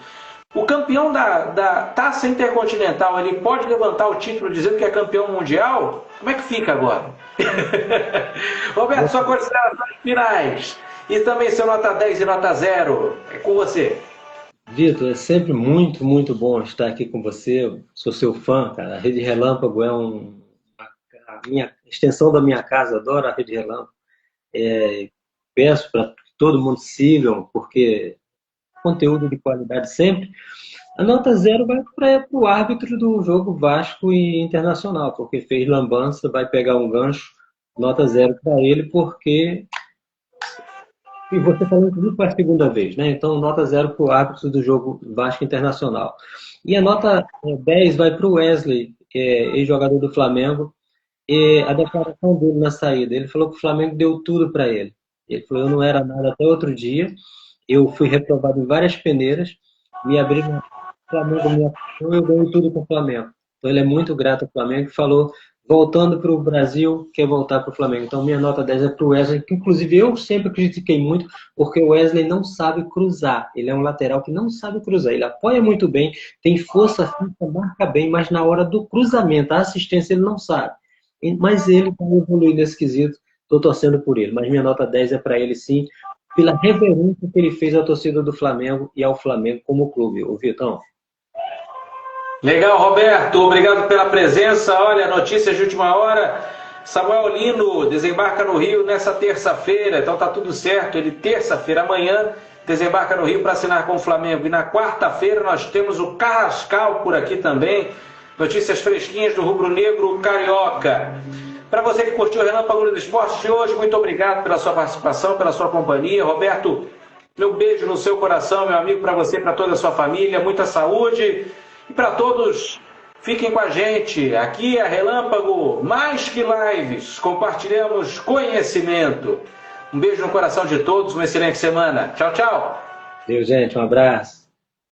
O campeão da Taça Intercontinental, ele pode levantar o título dizendo que é campeão mundial? Como é que fica agora? Roberto, suas considerações finais. E também seu nota 10 e nota 0. É com você. Vitor, é sempre muito, muito bom estar aqui com você. Eu sou seu fã, cara. A Rede Relâmpago é a minha extensão da minha casa. Adoro a Rede Relâmpago. Peço para que todo mundo sigam, porque conteúdo de qualidade sempre. A nota 0 vai para o árbitro do jogo Vasco e Internacional, porque fez lambança, vai pegar um gancho, nota 0 para ele, porque E você falou inclusive foi a segunda vez, né? Então, nota zero para o árbitro do jogo Vasco Internacional. E a nota 10 vai para o Wesley, ex-jogador do Flamengo, e a declaração dele na saída. Ele falou que o Flamengo deu tudo para ele. Ele falou: eu não era nada até outro dia, eu fui reprovado em várias peneiras, me abri no Flamengo, me apoiou, eu ganhei tudo com o Flamengo. Então, ele é muito grato ao Flamengo e falou: voltando para o Brasil, quer voltar para o Flamengo. Então, minha nota 10 é para o Wesley, que inclusive eu sempre critiquei muito, porque o Wesley não sabe cruzar. Ele é um lateral que não sabe cruzar. Ele apoia muito bem, tem força física, marca bem, mas na hora do cruzamento, a assistência, ele não sabe. Mas ele vai evoluir nesse quesito, estou torcendo por ele. Mas minha nota 10 é para ele, sim, pela reverência que ele fez à torcida do Flamengo e ao Flamengo como clube. Ô, Vitão. Legal, Roberto, obrigado pela presença. Olha, notícias de última hora. Samuel Lino desembarca no Rio nessa terça-feira, então tá tudo certo. Ele, terça-feira, amanhã, desembarca no Rio para assinar com o Flamengo. E na quarta-feira nós temos o Carrascal por aqui também. Notícias fresquinhas do rubro-negro carioca. Para você que curtiu o Relâmpago do Esporte de hoje, muito obrigado pela sua participação, pela sua companhia. Roberto, meu beijo no seu coração, meu amigo, para você, para toda a sua família. Muita saúde. E para todos, fiquem com a gente. Aqui é Relâmpago, mais que lives. Compartilhamos conhecimento. Um beijo no coração de todos, uma excelente semana. Tchau, tchau. Deus, gente, um abraço.